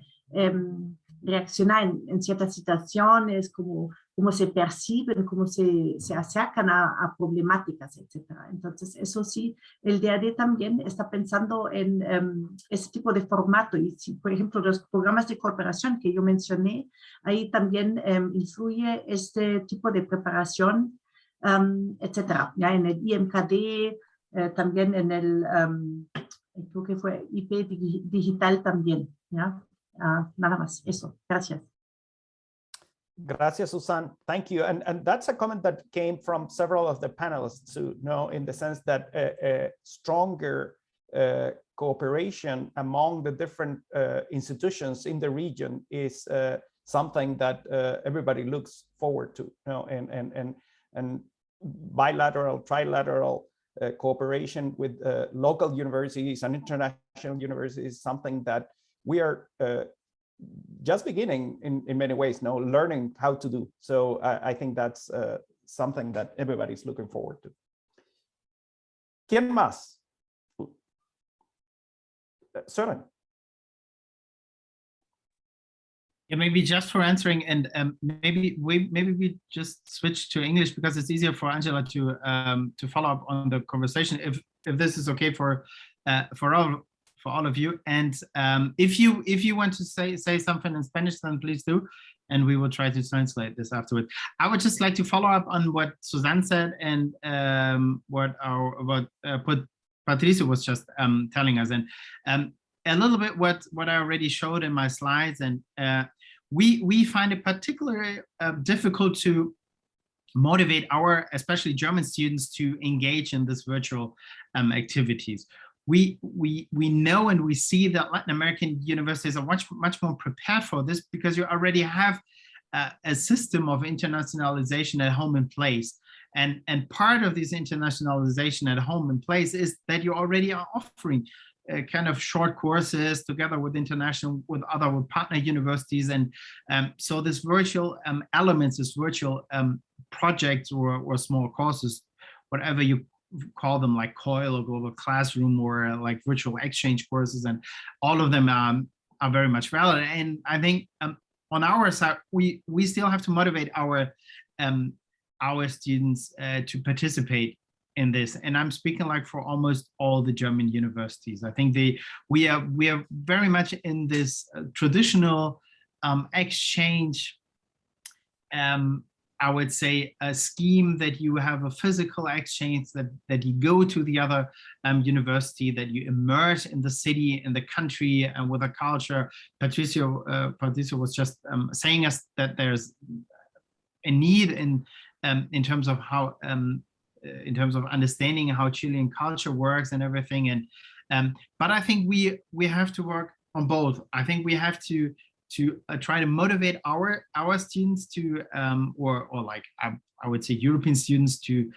reaccionar en ciertas situaciones, cómo se perciben, cómo se acercan a problemáticas, etc. Entonces, eso sí, el DAAD también está pensando en ese tipo de formato. Y si, por ejemplo, los programas de cooperación que yo mencioné, ahí también influye este tipo de preparación, etc. Ya en el IMKD, también en el... creo que fue IP digital también, ¿ya? Nada más, eso. Gracias. Gracias, Susan. Thank you. And that's a comment that came from several of the panelists, to know, in the sense that stronger cooperation among the different institutions in the region is something that everybody looks forward to, you know, and bilateral, trilateral cooperation with local universities and international universities is something that we are just beginning in many ways, no, learning how to do. So I think that's something that everybody's looking forward to. ¿Quién más? Søren. Yeah, maybe just for answering, and maybe we just switch to English because it's easier for Angela to follow up on the conversation, if this is okay for all of you. And if you want to say something in Spanish, then please do, and we will try to translate this afterward. I would just like to follow up on what Suzanne said and what Patricio was just telling us, and a little bit what I already showed in my slides. And we find it particularly difficult to motivate our, especially German students, to engage in this virtual activities. We know and we see that Latin American universities are much more prepared for this, because you already have a system of internationalization at home in place. And part of this internationalization at home in place is that you already are offering kind of short courses together with other partner universities. And so this virtual elements, this virtual projects or small courses, whatever you call them, like COIL or Global Classroom, or like virtual exchange courses, and all of them are very much valid. And I think on our side, we still have to motivate our students to participate in this. And I'm speaking like for almost all the German universities. I think we are very much in this traditional exchange, I would say, a scheme that you have a physical exchange, that you go to the other university, that you immerse in the city, in the country, and with a culture. Patricio was just saying us that there's a need in terms of how in terms of understanding how Chilean culture works and everything. And but I think we have to work on both. I think we have to try to motivate our students to or like I would say European students to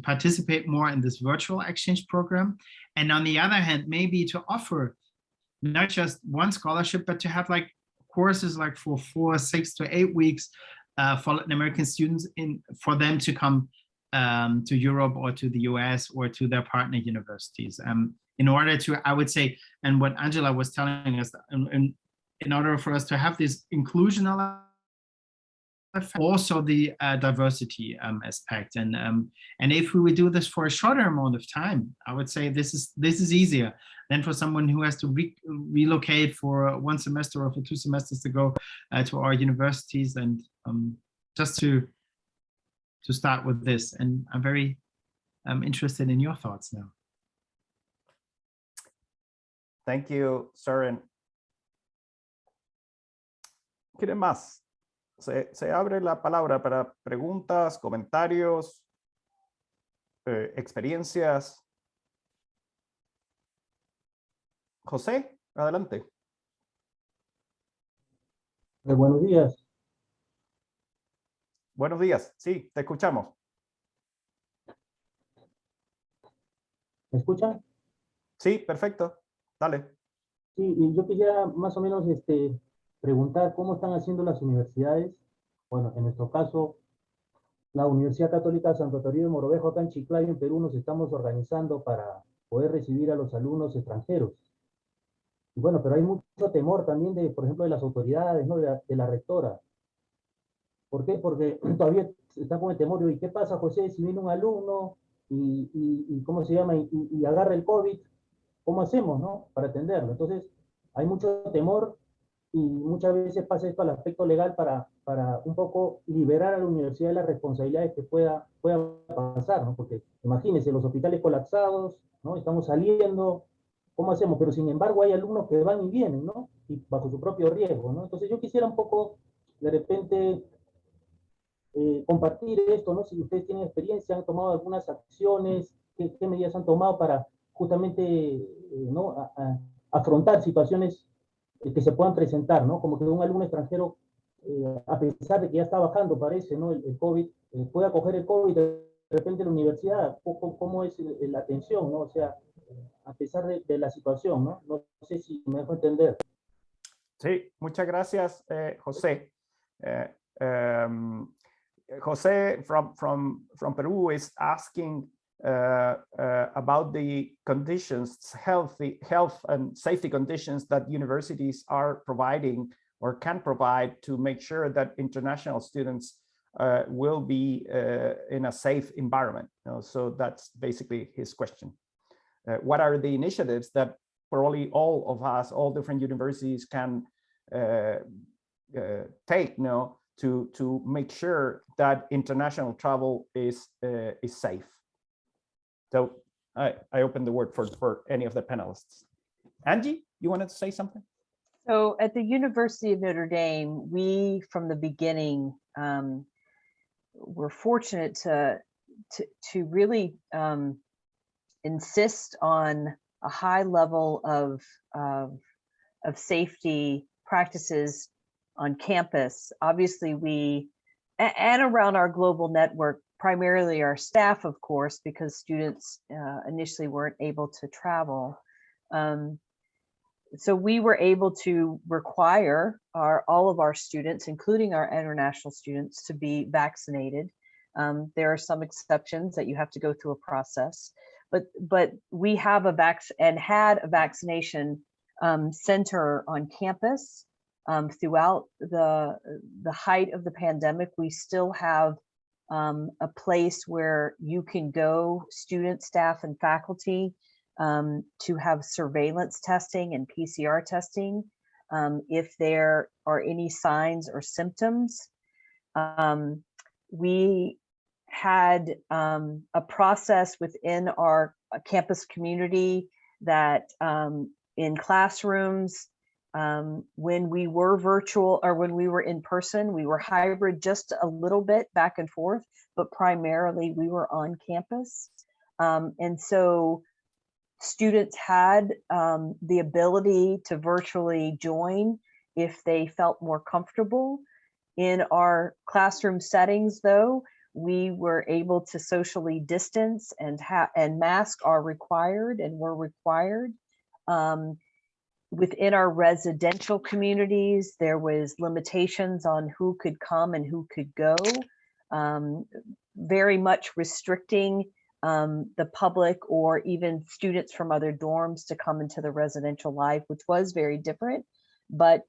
participate more in this virtual exchange program. And on the other hand, maybe to offer not just one scholarship, but to have like courses like for 4, 6 to 8 weeks for Latin American students, for them to come to Europe or to the US or to their partner universities, in order to, I would say, and what Angela was telling us, in order for us to have this inclusion element, also the diversity aspect. And if we would do this for a shorter amount of time, I would say this is easier than for someone who has to relocate for 1 semester or for 2 semesters to go to our universities. And just to start with this, and I'm very interested in your thoughts now. Thank you, Søren. ¿Quieren más? Se abre la palabra para preguntas, comentarios, experiencias. José, adelante. Buenos días. Buenos días, sí, te escuchamos. ¿Me escuchan? Sí, perfecto, dale. Sí, y yo quería más o menos preguntar cómo están haciendo las universidades. Bueno, en nuestro caso, la Universidad Católica de Santo Toribio de Mogrovejo, acá en Chiclayo, en Perú, nos estamos organizando para poder recibir a los alumnos extranjeros. Y bueno, pero hay mucho temor también de, por ejemplo, de las autoridades, ¿no? De la rectora. ¿Por qué? Porque todavía está con el temor de, ¿y qué pasa, José, si viene un alumno y ¿cómo se llama? Y agarra el COVID, ¿cómo hacemos, no? Para atenderlo. Entonces, hay mucho temor y muchas veces pasa esto al aspecto legal para un poco liberar a la universidad de las responsabilidades que pueda pasar, ¿no? Porque imagínense, los hospitales colapsados, ¿no? Estamos saliendo, ¿cómo hacemos? Pero sin embargo hay alumnos que van y vienen, ¿no? Y bajo su propio riesgo, ¿no? Entonces yo quisiera un poco, de repente, compartir esto, ¿no? Si ustedes tienen experiencia, han tomado algunas acciones, qué medidas han tomado para justamente ¿no? afrontar situaciones que se puedan presentar, ¿no? Como que un alumno extranjero, a pesar de que ya está bajando, parece, ¿no? El COVID, pueda coger el COVID de repente en la universidad, ¿cómo es la atención, ¿no? O sea, a pesar de la situación, ¿no? No sé si me dejo entender. Sí, muchas gracias, José. Jose from Peru is asking about the conditions, health and safety conditions that universities are providing or can provide to make sure that international students will be in a safe environment. You know, so that's basically his question. What are the initiatives that probably all of us, all different universities can take, you know, to make sure that international travel is safe? So I open the word for any of the panelists. Angie, you wanted to say something? So at the University of Notre Dame, we, from the beginning, were fortunate to really insist on a high level of safety practices on campus. Obviously, we, and around our global network, primarily our staff, of course, because students initially weren't able to travel. So we were able to require all of our students, including our international students, to be vaccinated. There are some exceptions that you have to go through a process, but we have had a vaccination center on campus throughout the height of the pandemic. We still have a place where you can go, students, staff, and faculty, to have surveillance testing and PCR testing if there are any signs or symptoms. We had a process within our campus community that in classrooms, when we were virtual or when we were in person, we were hybrid just a little bit back and forth, but primarily we were on campus. And so students had the ability to virtually join if they felt more comfortable. In our classroom settings, though, we were able to socially distance and masks are required and were required. Within our residential communities, there was limitations on who could come and who could go, very much restricting the public or even students from other dorms to come into the residential life, which was very different, but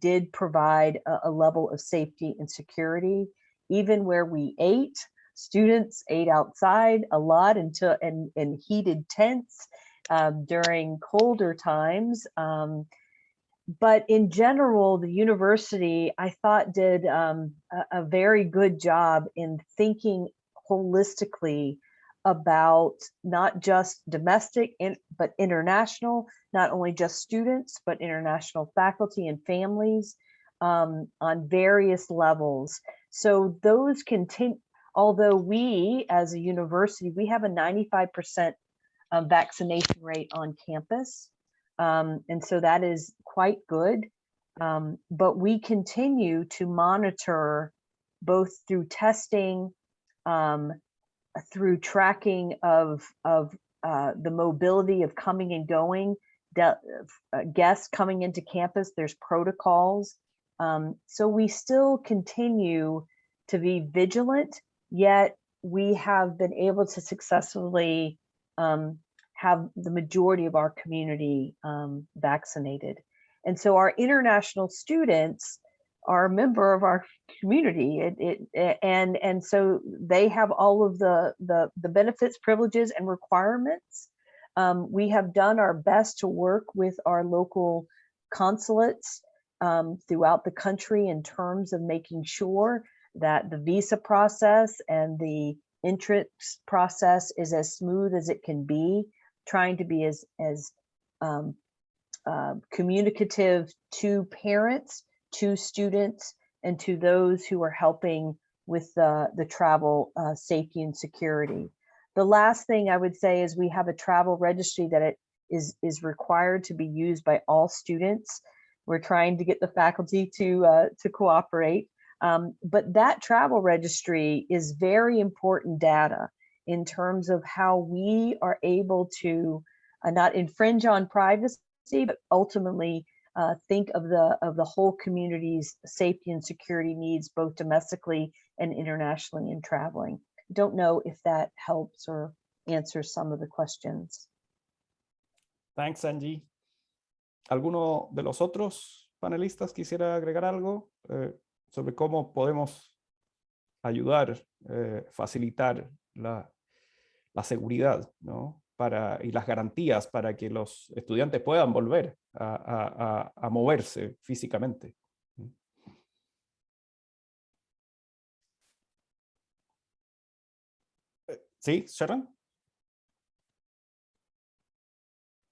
did provide a level of safety and security. Even where we ate, students ate outside a lot in heated tents during colder times. But in general, the university, I thought, did a very good job in thinking holistically about not just domestic, but international, not only just students, but international faculty and families on various levels. So those continue, although we as a university, we have a 95% vaccination rate on campus. And so that is quite good. but we continue to monitor both through testing, through tracking of the mobility of coming and going, guests coming into campus. There's protocols. So we still continue to be vigilant, yet we have been able to successfully have the majority of our community vaccinated. And so our international students are a member of our community, and so they have all of the benefits, privileges, and requirements. We have done our best to work with our local consulates throughout the country in terms of making sure that the visa process and the entrance process is as smooth as it can be, trying to be as communicative to parents, to students, and to those who are helping with the travel safety and security. The last thing I would say is we have a travel registry that it is required to be used by all students. We're trying to get the faculty to cooperate, but that travel registry is very important data in terms of how we are able to not infringe on privacy, but ultimately think of the whole community's safety and security needs, both domestically and internationally in traveling. Don't know if that helps or answers some of the questions. Thanks, Angie. ¿Alguno de los otros panelistas quisiera agregar algo sobre cómo podemos ayudar, facilitar la seguridad, ¿no? Y las garantías para que los estudiantes puedan volver a moverse físicamente? Sí, Sharon?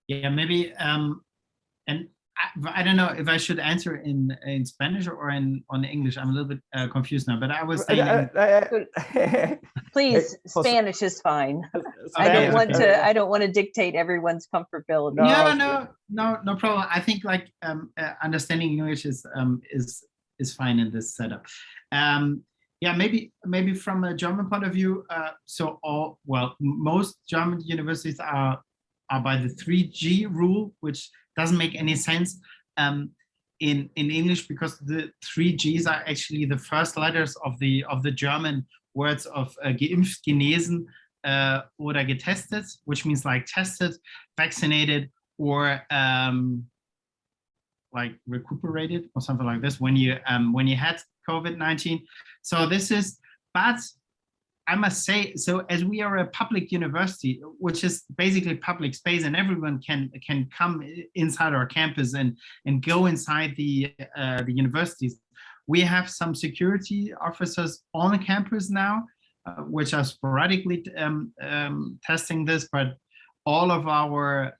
Yeah, maybe, and I don't know if I should answer in Spanish or on English. I'm a little bit confused now, but I was saying. Please, Spanish is fine. Spanish, I don't want to dictate everyone's comfortability. No problem. I think like understanding English is fine in this setup. Yeah, maybe from a German point of view. Most German universities are by the 3G rule, which doesn't make any sense in English, because the 3Gs are actually the first letters of the German words of geimpft, genesen, oder getestet, which means like tested, vaccinated, or like recuperated or something like this when you had COVID-19. So this is, but I must say, so as we are a public university, which is basically public space, and everyone can come inside our campus and go inside the universities, we have some security officers on campus now, which are sporadically testing this, but all of our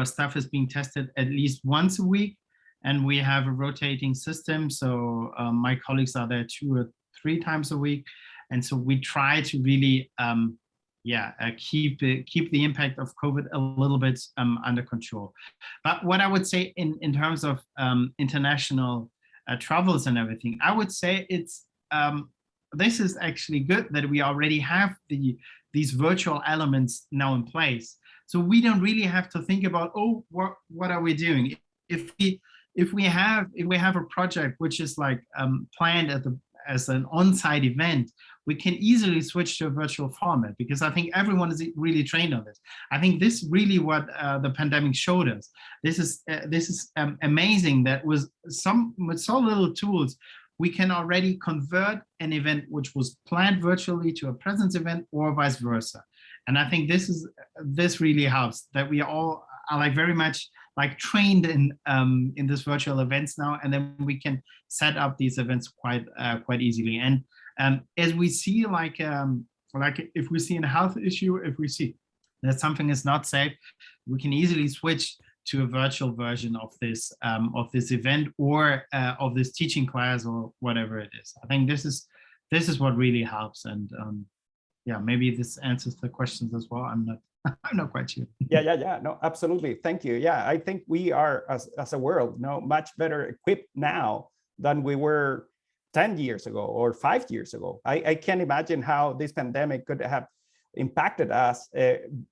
staff is being tested at least once a week, and we have a rotating system. So my colleagues are there 2 or 3 times a week, and so we try to really keep the impact of COVID a little bit under control. But what I would say in terms of international travels and everything, I would say it's this is actually good that we already have these virtual elements now in place. So we don't really have to think about, oh, what are we doing? If we have a project which is like planned as an on-site event, we can easily switch to a virtual format, because I think everyone is really trained on this. I think this really what the pandemic showed us. This is amazing that with so little tools, we can already convert an event which was planned virtually to a presence event, or vice versa. And I think this really helps, that we all are like very much like trained in this virtual events now, and then we can set up these events quite easily. And as we see, like if we see a health issue, if we see that something is not safe, we can easily switch to a virtual version of this event, or of this teaching class, or whatever it is. I think this is what really helps. And yeah, maybe this answers the questions as well. I'm not I'm not quite sure. Yeah. No, absolutely. Thank you. Yeah, I think we are, as a world, much better equipped now than we were 10 years ago or 5 years ago. I can't imagine how this pandemic could have impacted us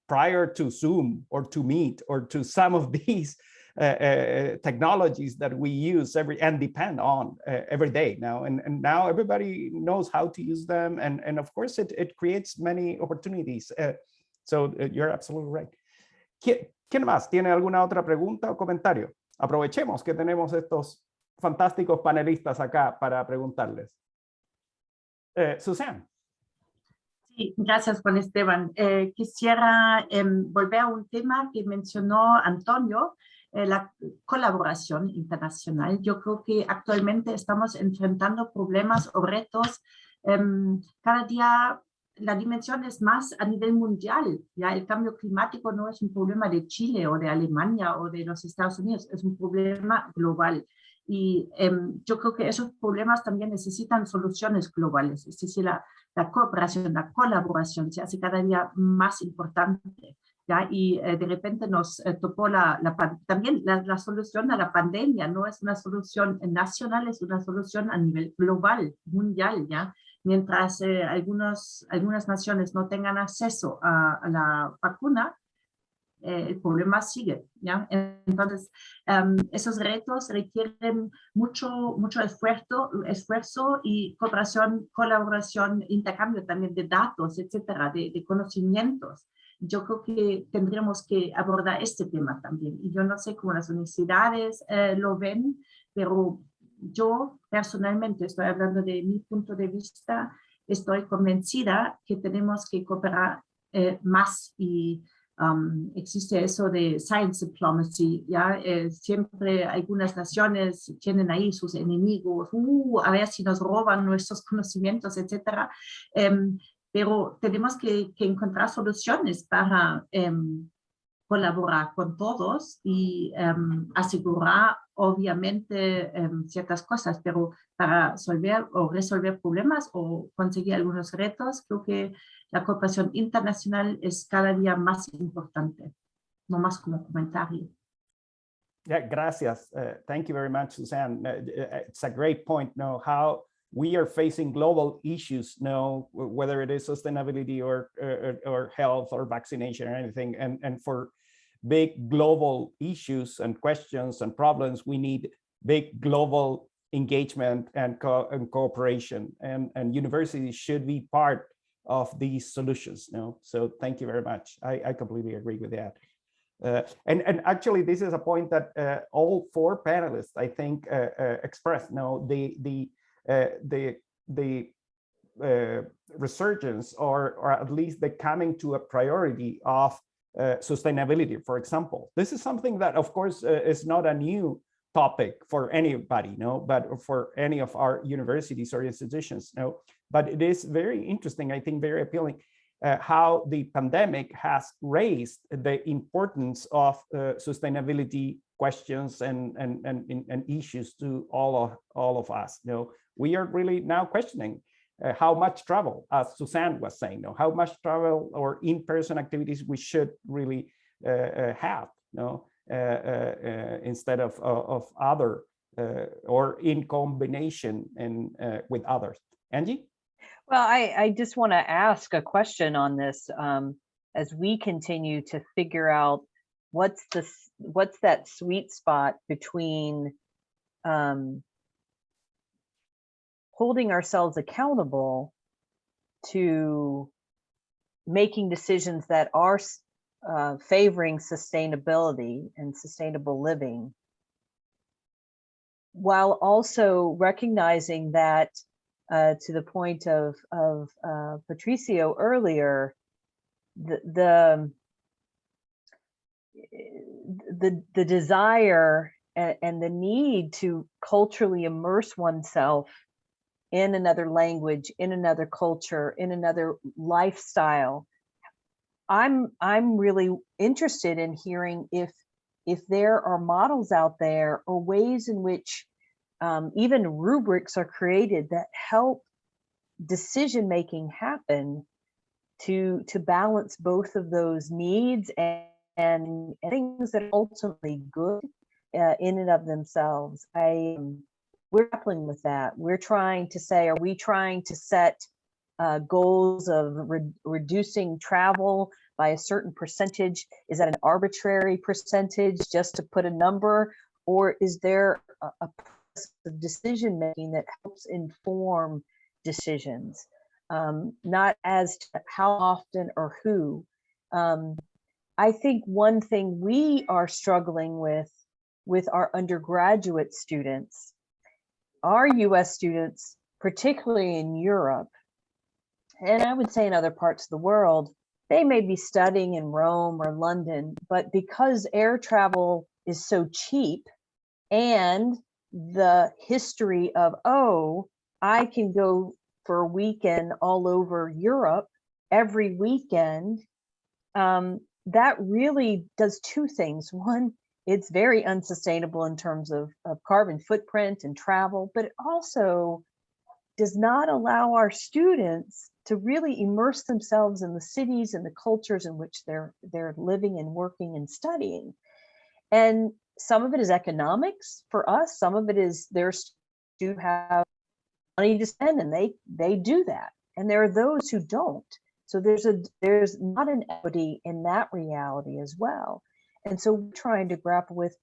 prior to Zoom or to Meet or to some of these technologies that we use and depend on every day now. And now everybody knows how to use them. And of course, it creates many opportunities. So you're absolutely right. ¿Quién más tiene alguna otra pregunta o comentario? Aprovechemos que tenemos estos fantásticos panelistas acá para preguntarles. Susan. Sí, gracias, Juan Esteban. Quisiera volver a un tema que mencionó Antonio, la colaboración internacional. Yo creo que actualmente estamos enfrentando problemas o retos. Cada día la dimensión es más a nivel mundial. Ya el cambio climático no es un problema de Chile o de Alemania o de los Estados Unidos, es un problema global. Y yo creo que esos problemas también necesitan soluciones globales. Es decir, la cooperación, la colaboración se hace cada día más importante. ¿Ya? Y de repente nos tocó también la solución a la pandemia. No es una solución nacional, es una solución a nivel global, mundial. ¿Ya? Mientras algunas naciones no tengan acceso a la vacuna, el problema sigue, ¿ya? Entonces, esos retos requieren mucho esfuerzo y cooperación, colaboración, intercambio también de datos, etcétera, de conocimientos. Yo creo que tendremos que abordar este tema también. Y yo no sé cómo las universidades lo ven, pero yo personalmente, estoy hablando de mi punto de vista, estoy convencida que tenemos que cooperar más y existe eso de science diplomacy, ¿ya? Siempre algunas naciones tienen ahí sus enemigos, a ver si nos roban nuestros conocimientos, etcétera. Pero tenemos que encontrar soluciones para colaborar con todos y asegurar, obviamente, ciertas cosas, pero para resolver problemas o conseguir algunos retos, creo que la cooperación internacional es cada día más importante, no más como comentario. Yeah, gracias. Thank you very much, Suzanne. It's a great point. How we are facing global issues now, whether it is sustainability or health or vaccination or anything, and for big global issues and questions and problems, we need big global engagement and cooperation, and universities should be part of these solutions. So thank you very much. I completely agree with that. And actually, this is a point that all four panelists, I think, expressed. The resurgence or at least the coming to a priority of sustainability, for example. This is something that, of course, is not a new topic for anybody, but for any of our universities or institutions. But it is very interesting, I think, very appealing, how the pandemic has raised the importance of sustainability questions and issues to all of us. We are really now questioning how much travel, as Suzanne was saying, how much travel or in-person activities we should really have, instead of other or in combination and with others. Angie? Well, I just want to ask a question on this as we continue to figure out what's that sweet spot between holding ourselves accountable to making decisions that are favoring sustainability and sustainable living, while also recognizing that to the point of Patricio earlier, the desire and the need to culturally immerse oneself in another language, in another culture, in another lifestyle. I'm really interested in hearing if there are models out there or ways in which even rubrics are created that help decision-making happen to balance both of those needs and things that are ultimately good in and of themselves. We're grappling with that. We're trying to say, are we trying to set goals of reducing travel by a certain percentage? Is that an arbitrary percentage just to put a number? Or is there a process of decision making that helps inform decisions? Not as to how often or who. I think one thing we are struggling with our undergraduate students, our US students, particularly in Europe, and I would say in other parts of the world, they may be studying in Rome or London, but because air travel is so cheap and the history of, oh, I can go for a weekend all over Europe every weekend, that really does two things. One, it's very unsustainable in terms of carbon footprint and travel, but it also does not allow our students to really immerse themselves in the cities and the cultures in which they're living and working and studying. And some of it is economics for us. Some of it is their students have money to spend, and they do that. And there are those who don't. So there's not an equity in that reality as well. And so we're trying to grapple with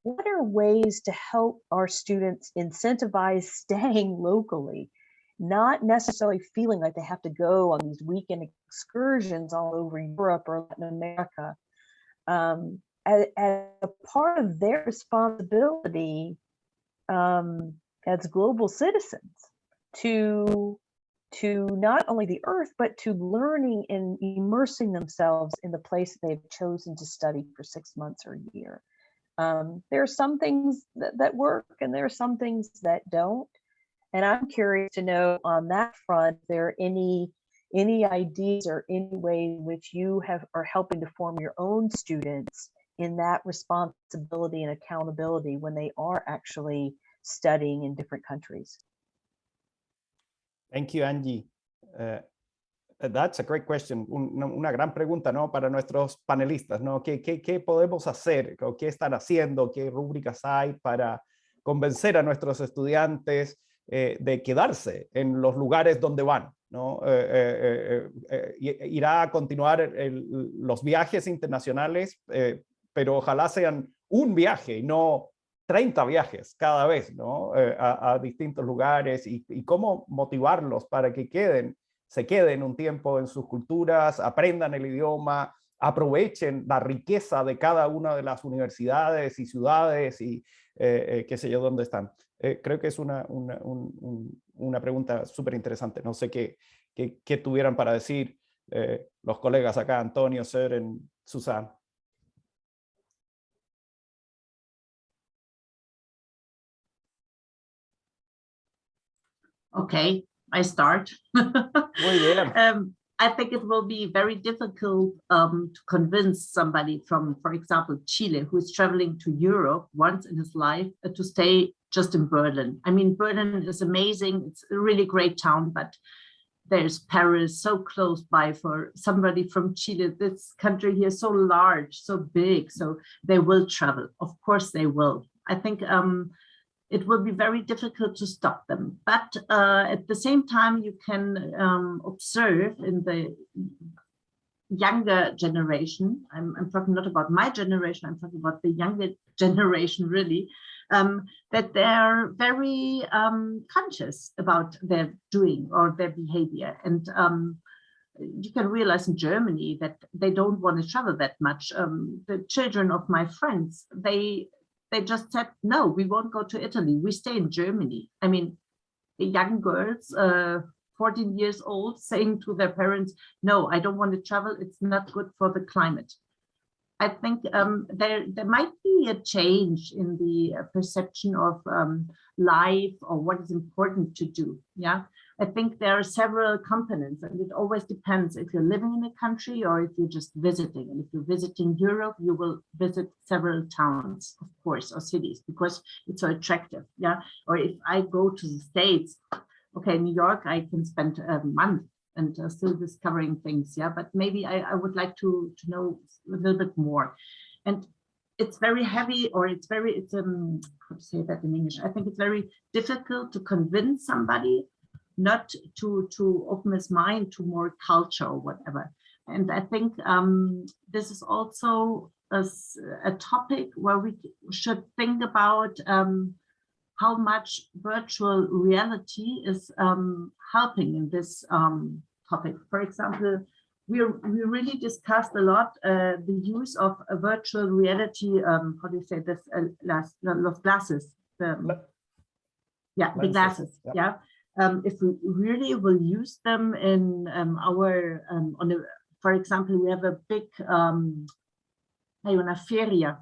what are ways to help our students incentivize staying locally, not necessarily feeling like they have to go on these weekend excursions all over Europe or Latin America, as a part of their responsibility as global citizens to not only the earth, but to learning and immersing themselves in the place they've chosen to study for 6 months or a year. There are some things that work and there are some things that don't. And I'm curious to know on that front, if there are any ideas or any way in which you are helping to form your own students in that responsibility and accountability when they are actually studying in different countries. Thank you, Angie. That's a great question. Una gran pregunta, ¿no? Para nuestros panelistas, ¿no? ¿Qué podemos hacer? ¿O qué están haciendo? ¿Qué rúbricas hay para convencer a nuestros estudiantes de quedarse en los lugares donde van, ¿no? Irá a continuar los viajes internacionales, pero ojalá sean un viaje y no 30 viajes cada vez, ¿no? A distintos lugares y cómo motivarlos para que se queden un tiempo en sus culturas, aprendan el idioma, aprovechen la riqueza de cada una de las universidades y ciudades y qué sé yo dónde están. Creo que es una pregunta súper interesante. No sé qué tuvieran para decir los colegas acá, Antonio, Søren, Susan. Okay, I start. Muy bien. I think it will be very difficult to convince somebody from, for example, Chile, who is traveling to Europe once in his life to stay just in Berlin. I mean, Berlin is amazing. It's a really great town, but there's Paris so close by for somebody from Chile. This country here is so large, so big, so they will travel. Of course they will. I think it will be very difficult to stop them. But at the same time, you can observe in the younger generation, I'm talking not about my generation, I'm talking about the younger generation really, that they're very conscious about their doing or their behavior. And you can realize in Germany that they don't want to travel that much. The children of my friends, they just said, no, we won't go to Italy. We stay in Germany. I mean, the young girls, 14 years old, saying to their parents, no, I don't want to travel. It's not good for the climate. I think there might be a change in the perception of life or what is important to do. Yeah, I think there are several components, and it always depends if you're living in a country or if you're just visiting. And if you're visiting Europe, you will visit several towns, of course, or cities, because it's so attractive. Yeah, or if I go to the States, okay, New York, I can spend a month and still discovering things. Yeah, but maybe I would like to know a little bit more. And it's very heavy, or it's how to say that in English? I think it's very difficult to convince somebody not to open his mind to more culture or whatever. And I think this is also a topic where we should think about how much virtual reality is helping in this topic. For example, we really discussed a lot the use of a virtual reality, how do you say this, los glasses, the glasses, yeah. If we really will use them in our, for example, we have a big, una feria,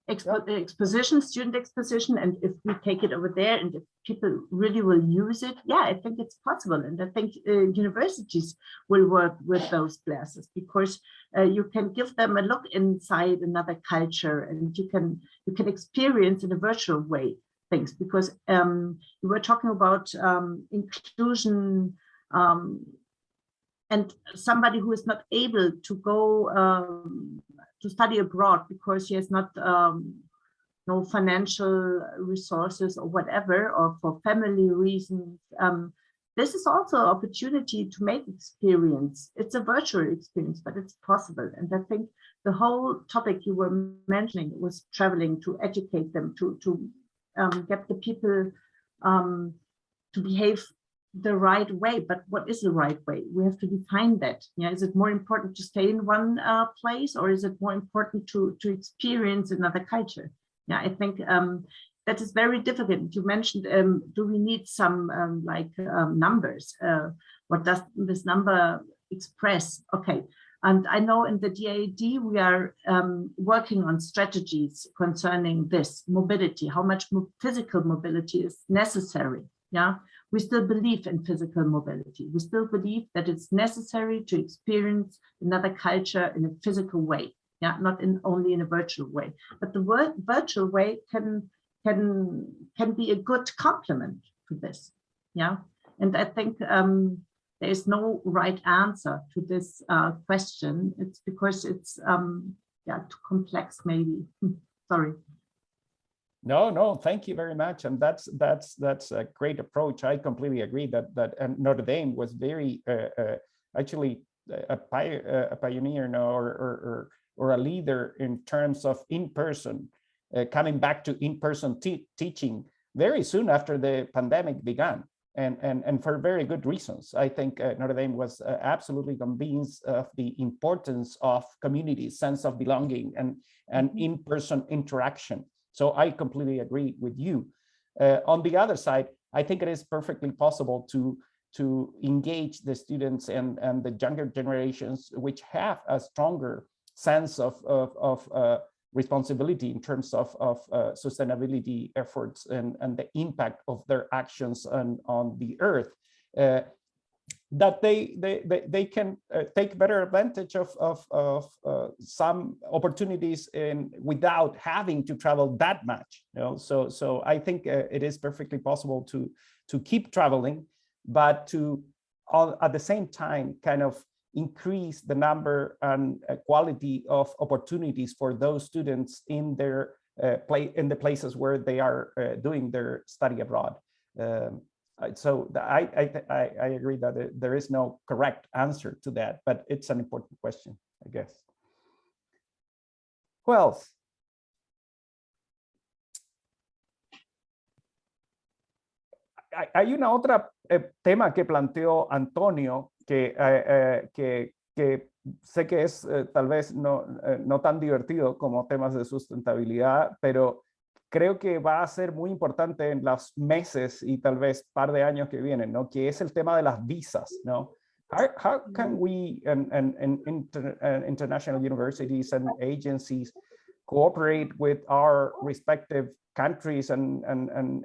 exposition, student exposition, and if we take it over there and if people really will use it, yeah, I think it's possible. And I think universities will work with those glasses, because you can give them a look inside another culture, and you can experience in a virtual way things, because we were talking about inclusion, and somebody who is not able to go to study abroad because he has not no financial resources or whatever, or for family reasons. This is also an opportunity to make experience. It's a virtual experience, but it's possible. And I think the whole topic you were mentioning was traveling, to educate them, to get the people to behave the right way. But what is the right way? We have to define that. Yeah, is it more important to stay in one place, or is it more important to experience another culture? Yeah, I think that is very difficult. You mentioned, do we need some numbers? What does this number express? Okay, and I know in the DAAD we are working on strategies concerning this mobility, how much physical mobility is necessary. Yeah, we still believe in physical mobility. We still believe that it's necessary to experience another culture in a physical way. Yeah, not only in a virtual way. But the virtual way can be a good complement to this. Yeah, and I think there is no right answer to this question. It's because it's too complex, maybe. Sorry. No, thank you very much, and that's a great approach. I completely agree that Notre Dame was very actually a pioneer, or a leader in terms of in-person, coming back to in-person teaching very soon after the pandemic began, and for very good reasons. I think Notre Dame was absolutely convinced of the importance of community, sense of belonging, and in-person interaction. So I completely agree with you. On the other side, I think it is perfectly possible to engage the students and the younger generations, which have a stronger sense of responsibility in terms of sustainability efforts and the impact of their actions on the earth, that they can take better advantage of some opportunities without having to travel that much. So I think it is perfectly possible to keep traveling, but to at the same time kind of increase the number and quality of opportunities for those students in their in the places where they are doing their study abroad. So I agree that there is no correct answer to that, but it's an important question, I guess. Well, hay una otra tema que planteó Antonio que sé que es tal vez no tan divertido como temas de sustentabilidad, pero creo que va a ser muy importante en los meses y tal vez par de años que vienen, ¿no? Que es el tema de las visas, ¿no? How can we and international universities and agencies cooperate with our respective countries and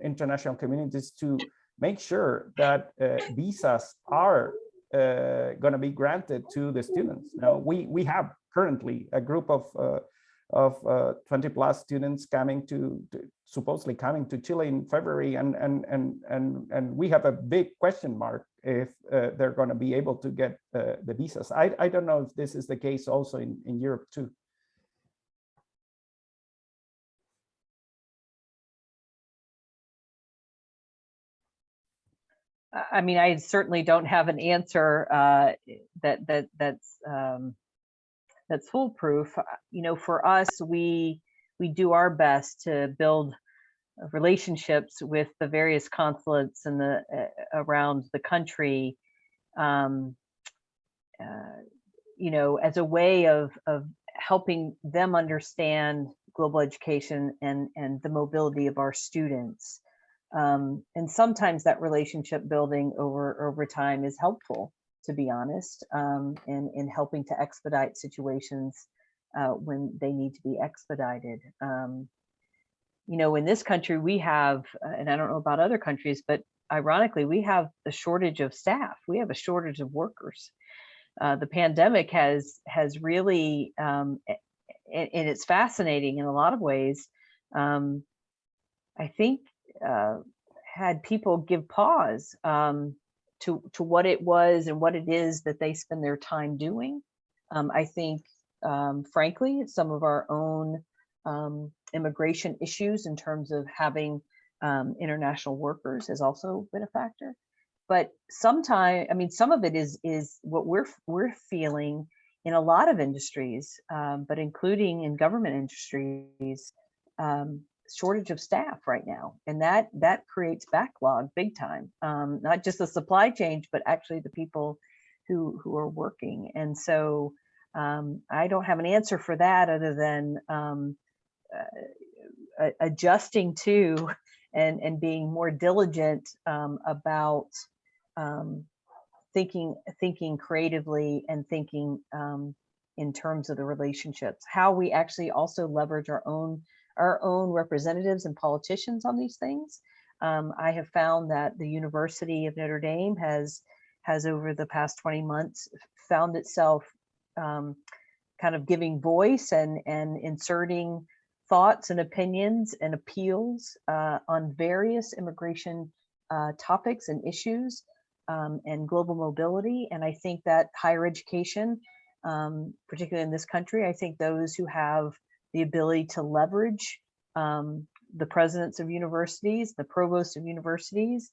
international communities to make sure that visas are going to be granted to the students? Now, we have currently a group of 20 plus students coming supposedly coming to Chile in February, and we have a big question mark if they're going to be able to get the visas. I don't know if this is the case also in Europe too. I mean, I certainly don't have an answer that's foolproof. You know, for us, we do our best to build relationships with the various consulates and around the country, you know, as a way of helping them understand global education and the mobility of our students. And sometimes that relationship building over time is helpful, to be honest, in helping to expedite situations when they need to be expedited. You know, in this country, we have, and I don't know about other countries, but ironically, we have a shortage of staff. We have a shortage of workers. The pandemic has really, and it's fascinating in a lot of ways, I think, had people give pause to what it was and what it is that they spend their time doing. I think, frankly, some of our own immigration issues in terms of having international workers has also been a factor. But sometimes, I mean, some of it is what we're feeling in a lot of industries, but including in government industries, shortage of staff right now, and that creates backlog big time. Not just the supply chain, but actually the people who are working. And so I don't have an answer for that other than adjusting to and being more diligent about thinking creatively and thinking in terms of the relationships, how we actually also leverage our own representatives and politicians on these things. I have found that the University of Notre Dame has over the past 20 months found itself kind of giving voice and inserting thoughts and opinions and appeals on various immigration topics and issues and global mobility. And I think that higher education, particularly in this country, I think those who have the ability to leverage the presidents of universities, the provosts of universities,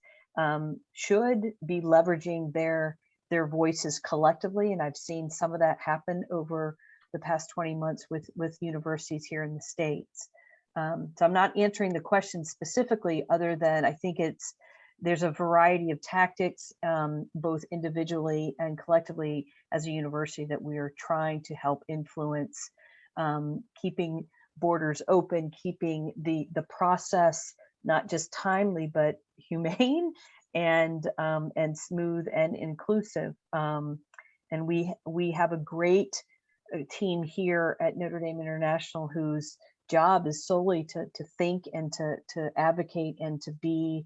should be leveraging their voices collectively. And I've seen some of that happen over the past 20 months with universities here in the States. So I'm not answering the question specifically, other than I think there's a variety of tactics, both individually and collectively as a university, that we are trying to help influence, keeping borders open, keeping the process not just timely, but humane and smooth and inclusive. And we have a great team here at Notre Dame International whose job is solely to think and to advocate and to be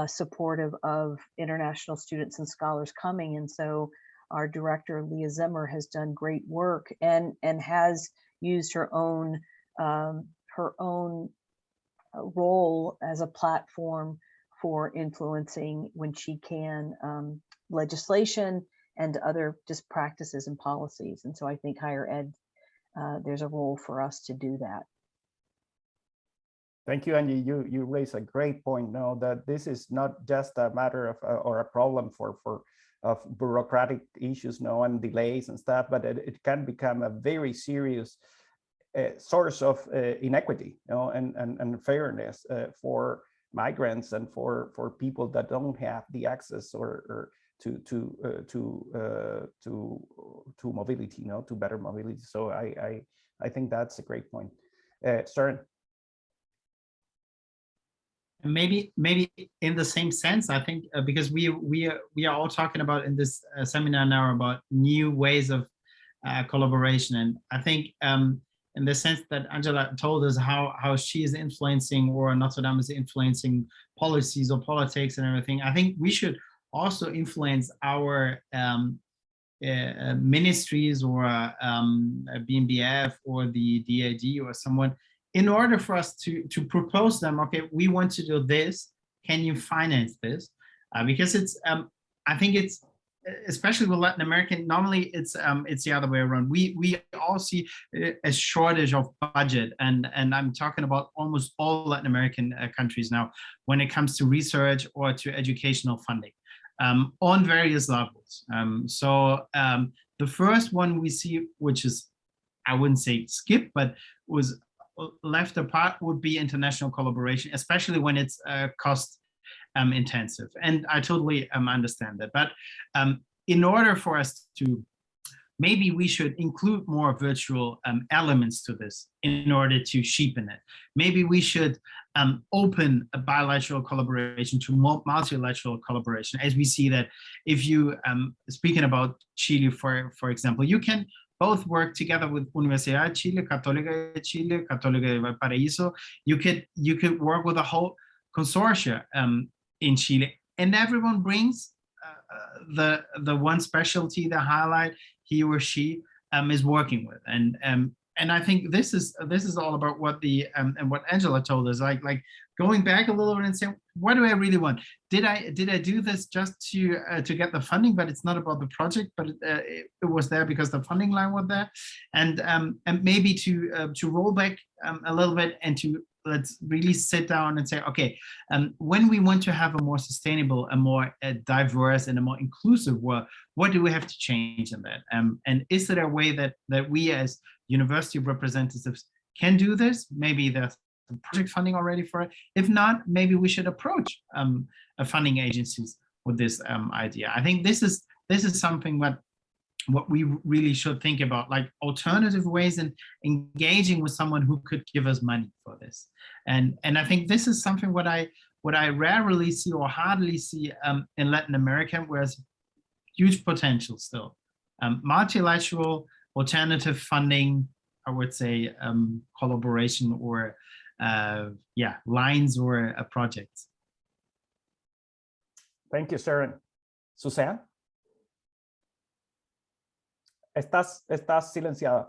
supportive of international students and scholars coming. And so our director, Leah Zimmer, has done great work and has used her own role as a platform for influencing, when she can, legislation and other just practices and policies. And so I think higher ed, there's a role for us to do that. Thank you, Angie. You raise a great point. Now that this is not just a matter of or a problem of bureaucratic issues, and delays and stuff, but it can become a very serious source of inequity, and fairness for migrants and for people that don't have the access or to mobility, to better mobility. So I think that's a great point. Søren. Maybe in the same sense, I think, because we are all talking about in this seminar now about new ways of collaboration, and I think in the sense that Angela told us how she is influencing, or Notre Dame is influencing policies or politics and everything, I think we should also influence our ministries or BMBF or the DAAD or someone, in order for us to propose them, okay, we want to do this, can you finance this? Because it's, I think it's, especially with Latin American, normally it's the other way around. We all see a shortage of budget, and I'm talking about almost all Latin American countries now when it comes to research or to educational funding on various levels. So the first one we see, which is, I wouldn't say skip, but was left apart, would be international collaboration, especially when it's cost intensive. And I totally understand that. But in order for us to, maybe we should include more virtual elements to this in order to cheapen it. Maybe we should open a bilateral collaboration to multilateral collaboration, as we see that if you, speaking about Chile, for example, you can both work together with Universidad de Chile, Católica de Chile, Católica de Valparaíso. You could work with a whole consortia in Chile, and everyone brings the one specialty, the highlight he or she is working with, and I think this is all about what the and what Angela told us, like going back a little bit and saying, what do I really want? Did I do this just to get the funding? But it's not about the project, but it was there because the funding line was there, and maybe to roll back a little bit and to let's really sit down and say, okay, when we want to have a more sustainable, a more diverse and a more inclusive world, what do we have to change in that? And is there a way that we as university representatives can do this? Maybe there's some project funding already for it. If not, maybe we should approach funding agencies with this idea. I think this is something what we really should think about, like alternative ways in engaging with someone who could give us money for this. And I think this is something what I rarely see or hardly see in Latin America, whereas huge potential still. Multilateral alternative funding, I would say collaboration or lines or projects. Thank you, Sharon. Suzanne? Estás silenciada.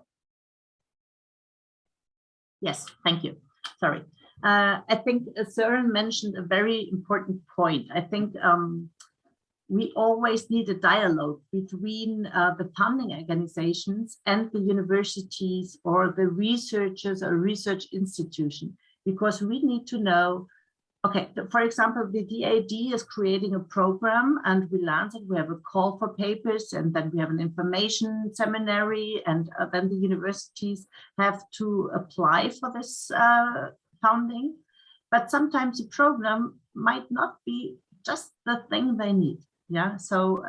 Yes, thank you. Sorry. I think Søren mentioned a very important point. I think we always need a dialogue between the funding organizations and the universities or the researchers or research institution, because we need to know, okay, for example, the DAAD is creating a program and we launch it, we have a call for papers, and then we have an information seminary, and then the universities have to apply for this funding. But sometimes the program might not be just the thing they need. Yeah, so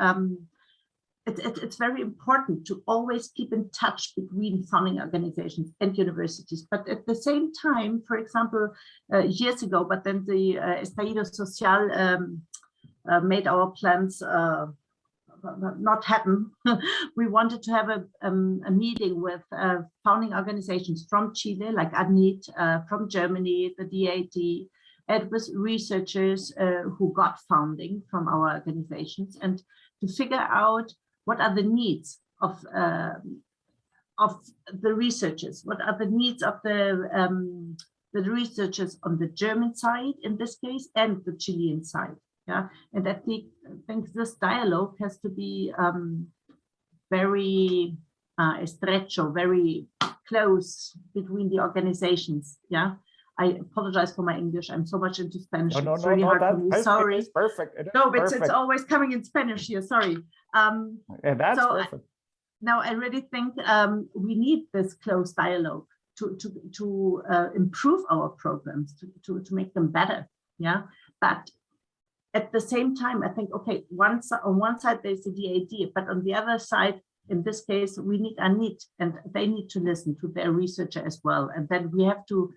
it's very important to always keep in touch between funding organizations and universities. But at the same time, for example, years ago, but then the Estallido Social made our plans not happen. We wanted to have a meeting with founding organizations from Chile, like ADNIT, from Germany, the DAAD, and with researchers who got funding from our organizations, and to figure out what are the needs of the researchers, what are the needs of the researchers on the German side in this case, and the Chilean side. Yeah, and I think this dialogue has to be very estrecho, very close between the organizations. Yeah. I apologize for my English. I'm so much into Spanish. It's really hard for me. Sorry. It's perfect. It's always coming in Spanish here. Sorry. And that's so perfect. Now I really think we need this close dialogue to improve our programs, to make them better. Yeah. But at the same time, I think, okay, on one side there's the DAAD, but on the other side, in this case, we need ADNIT, and they need to listen to their researcher as well. And then we have to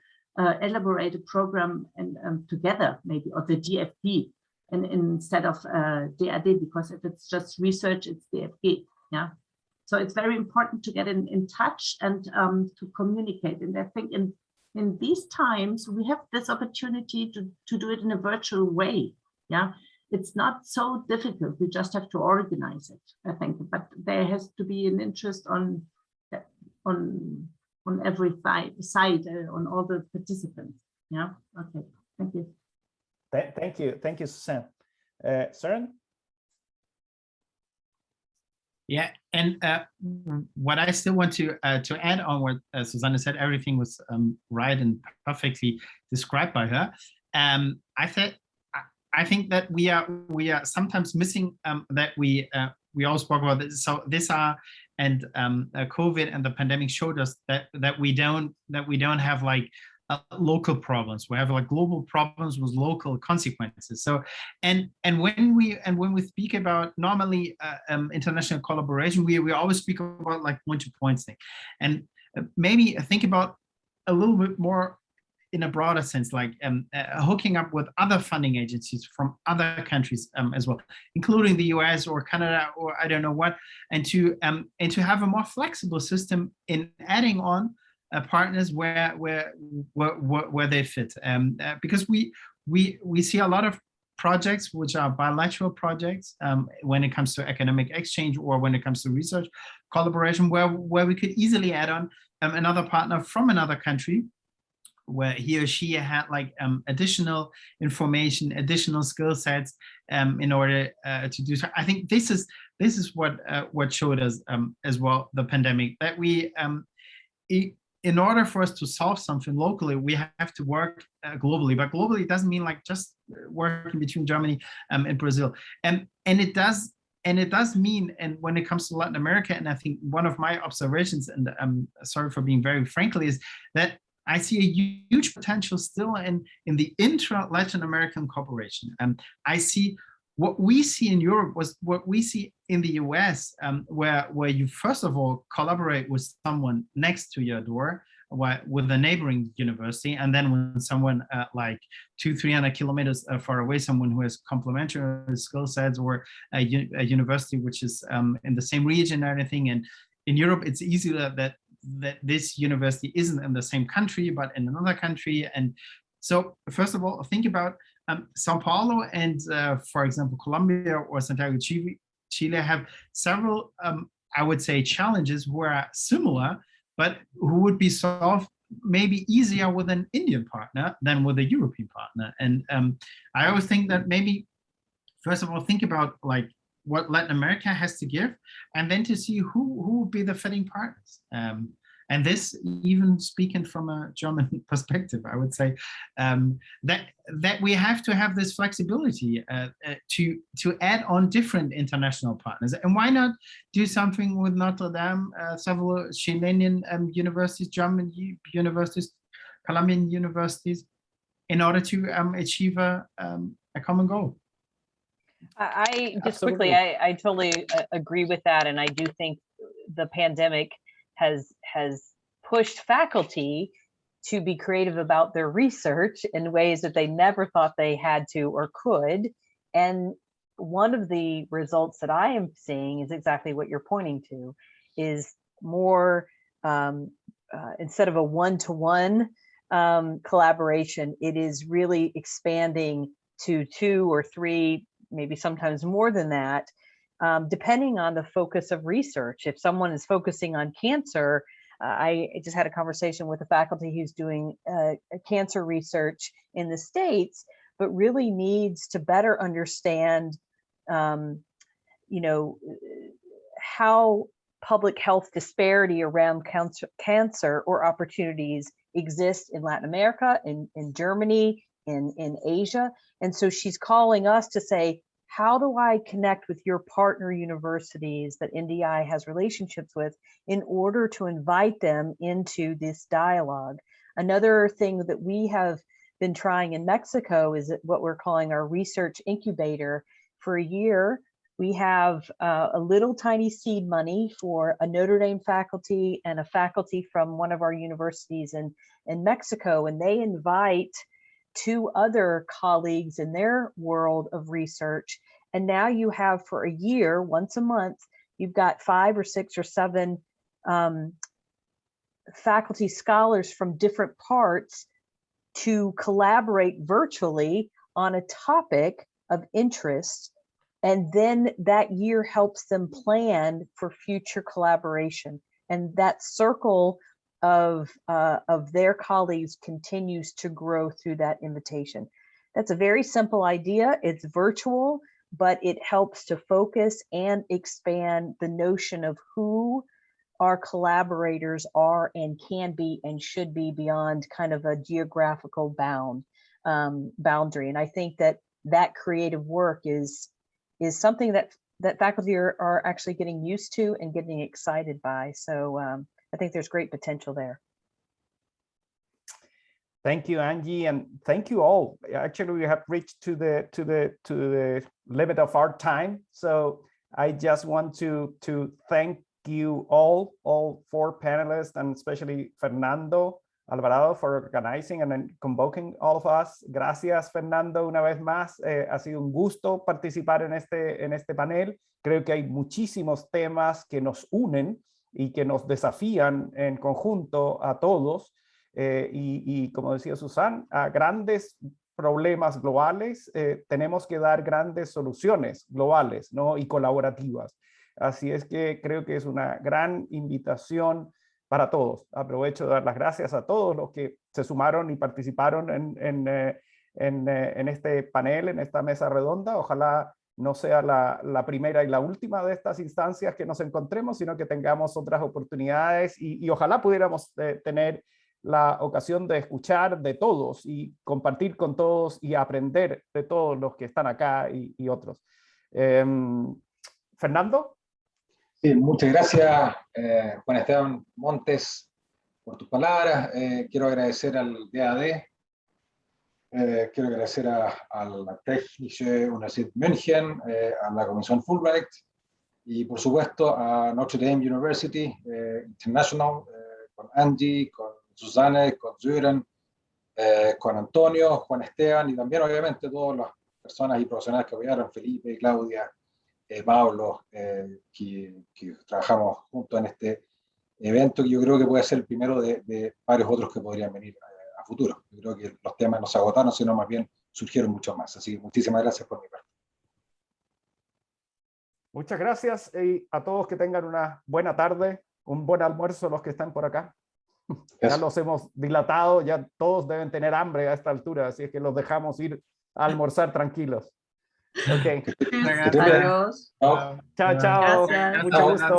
elaborate a program and together, maybe, or the DFB, and instead of DAAD, because if it's just research, it's DFB. Yeah, so it's very important to get in touch and to communicate. And I think in these times we have this opportunity to do it in a virtual way. Yeah, it's not so difficult. We just have to organize it, I think. But there has to be an interest on every side, on all the participants. Yeah. Okay. Thank you. Thank you, Susanne. Søren? Yeah, and what I still want to add on what Susanne said, everything was right and perfectly described by her. I think that we are sometimes missing that we all spoke about this. So and COVID and the pandemic showed us that we don't have like local problems. We have like global problems with local consequences. So and when we speak about normally international collaboration, we always speak about like point-to-point thing, and maybe think about a little bit more in a broader sense, like hooking up with other funding agencies from other countries as well, including the US or Canada or I don't know what, and to have a more flexible system in adding on partners where they fit, because we see a lot of projects which are bilateral projects when it comes to academic exchange or when it comes to research collaboration, where we could easily add on another partner from another country, where he or she had like additional information, additional skill sets in order to do so. I think this is what showed us as well the pandemic, that we in order for us to solve something locally, we have to work globally. But globally doesn't mean like just working between Germany and Brazil, and it does mean, and when it comes to Latin America, and I think one of my observations, and I'm sorry for being very frankly, is that I see a huge potential still in the intra-Latin American cooperation. I see what we see in Europe was what we see in the US, where you first of all collaborate with someone next to your door, with a neighboring university, and then when someone like 200-300 kilometers far away, someone who has complementary skill sets, or a university which is in the same region and everything. And in Europe, it's easier that this university isn't in the same country, but in another country. And so first of all, think about Sao Paulo and, for example, Colombia or Santiago, Chile have several, I would say, challenges who are similar, but who would be solved maybe easier with an Indian partner than with a European partner. And I always think that maybe, first of all, think about like what Latin America has to give, and then to see who would be the fitting partners. And this, even speaking from a German perspective, I would say that we have to have this flexibility to add on different international partners. And why not do something with Notre Dame, several Chilean universities, German universities, Colombian universities, in order to achieve a common goal? I just Absolutely. quickly, I totally agree with that. And I do think the pandemic has pushed faculty to be creative about their research in ways that they never thought they had to or could. And one of the results that I am seeing is exactly what you're pointing to, is more, instead of a one-to-one collaboration, it is really expanding to 2 or 3, maybe sometimes more than that, depending on the focus of research. If someone is focusing on cancer, I just had a conversation with a faculty who's doing cancer research in the States, but really needs to better understand, how public health disparity around cancer or opportunities exist in Latin America, in Germany, in Asia. And so she's calling us to say, how do I connect with your partner universities that NDI has relationships with in order to invite them into this dialogue? Another thing that we have been trying in Mexico is what we're calling our research incubator. For a year, we have a little tiny seed money for a Notre Dame faculty and a faculty from one of our universities in Mexico, and they invite 2 other colleagues in their world of research. And now you have, for a year, once a month, you've got 5 or 6 or 7 faculty scholars from different parts to collaborate virtually on a topic of interest. And then that year helps them plan for future collaboration. And that circle of their colleagues continues to grow through that invitation. That's a very simple idea. It's virtual, but it helps to focus and expand the notion of who our collaborators are and can be and should be beyond kind of a geographical boundary. And I think that creative work is something that faculty are actually getting used to and getting excited by. So I think there's great potential there. Thank you, Angie, and thank you all. Actually, we have reached to the limit of our time. So I just want to thank you all four panelists, and especially Fernando Alvarado for organizing and then convoking all of us. Gracias, Fernando, una vez más. Ha sido un gusto participar en este panel. Creo que hay muchísimos temas que nos unen y que nos desafían en conjunto a todos. Y como decía Susan, a grandes problemas globales tenemos que dar grandes soluciones globales, ¿no? Y colaborativas. Así es que creo que es una gran invitación para todos. Aprovecho de dar las gracias a todos los que se sumaron y participaron en este panel, en esta mesa redonda. Ojalá no sea la primera y la última de estas instancias que nos encontremos, sino que tengamos otras oportunidades y ojalá pudiéramos tener la ocasión de escuchar de todos y compartir con todos y aprender de todos los que están acá y otros. Fernando. Sí, muchas gracias, Juan Esteban Montes, por tus palabras. Quiero agradecer al DAAD, quiero agradecer a la Technische Universität München, a la comisión Fulbright y por supuesto a Notre Dame University International, con Angie, con Susanne, con Sören, con Antonio, Juan Esteban y también obviamente todas las personas y profesionales que apoyaron, Felipe, Claudia, Pablo, que trabajamos juntos en este evento, que yo creo que puede ser el primero de varios otros que podrían venir a futuro. Yo creo que los temas no se agotaron, sino más bien surgieron muchos más. Así que muchísimas gracias por mi parte. Muchas gracias y a todos que tengan una buena tarde, un buen almuerzo los que están por acá. Ya los hemos dilatado, ya todos deben tener hambre a esta altura, así es que los dejamos ir a almorzar tranquilos. Ok. Adiós. Chao, chao. Gracias. Mucho gusto.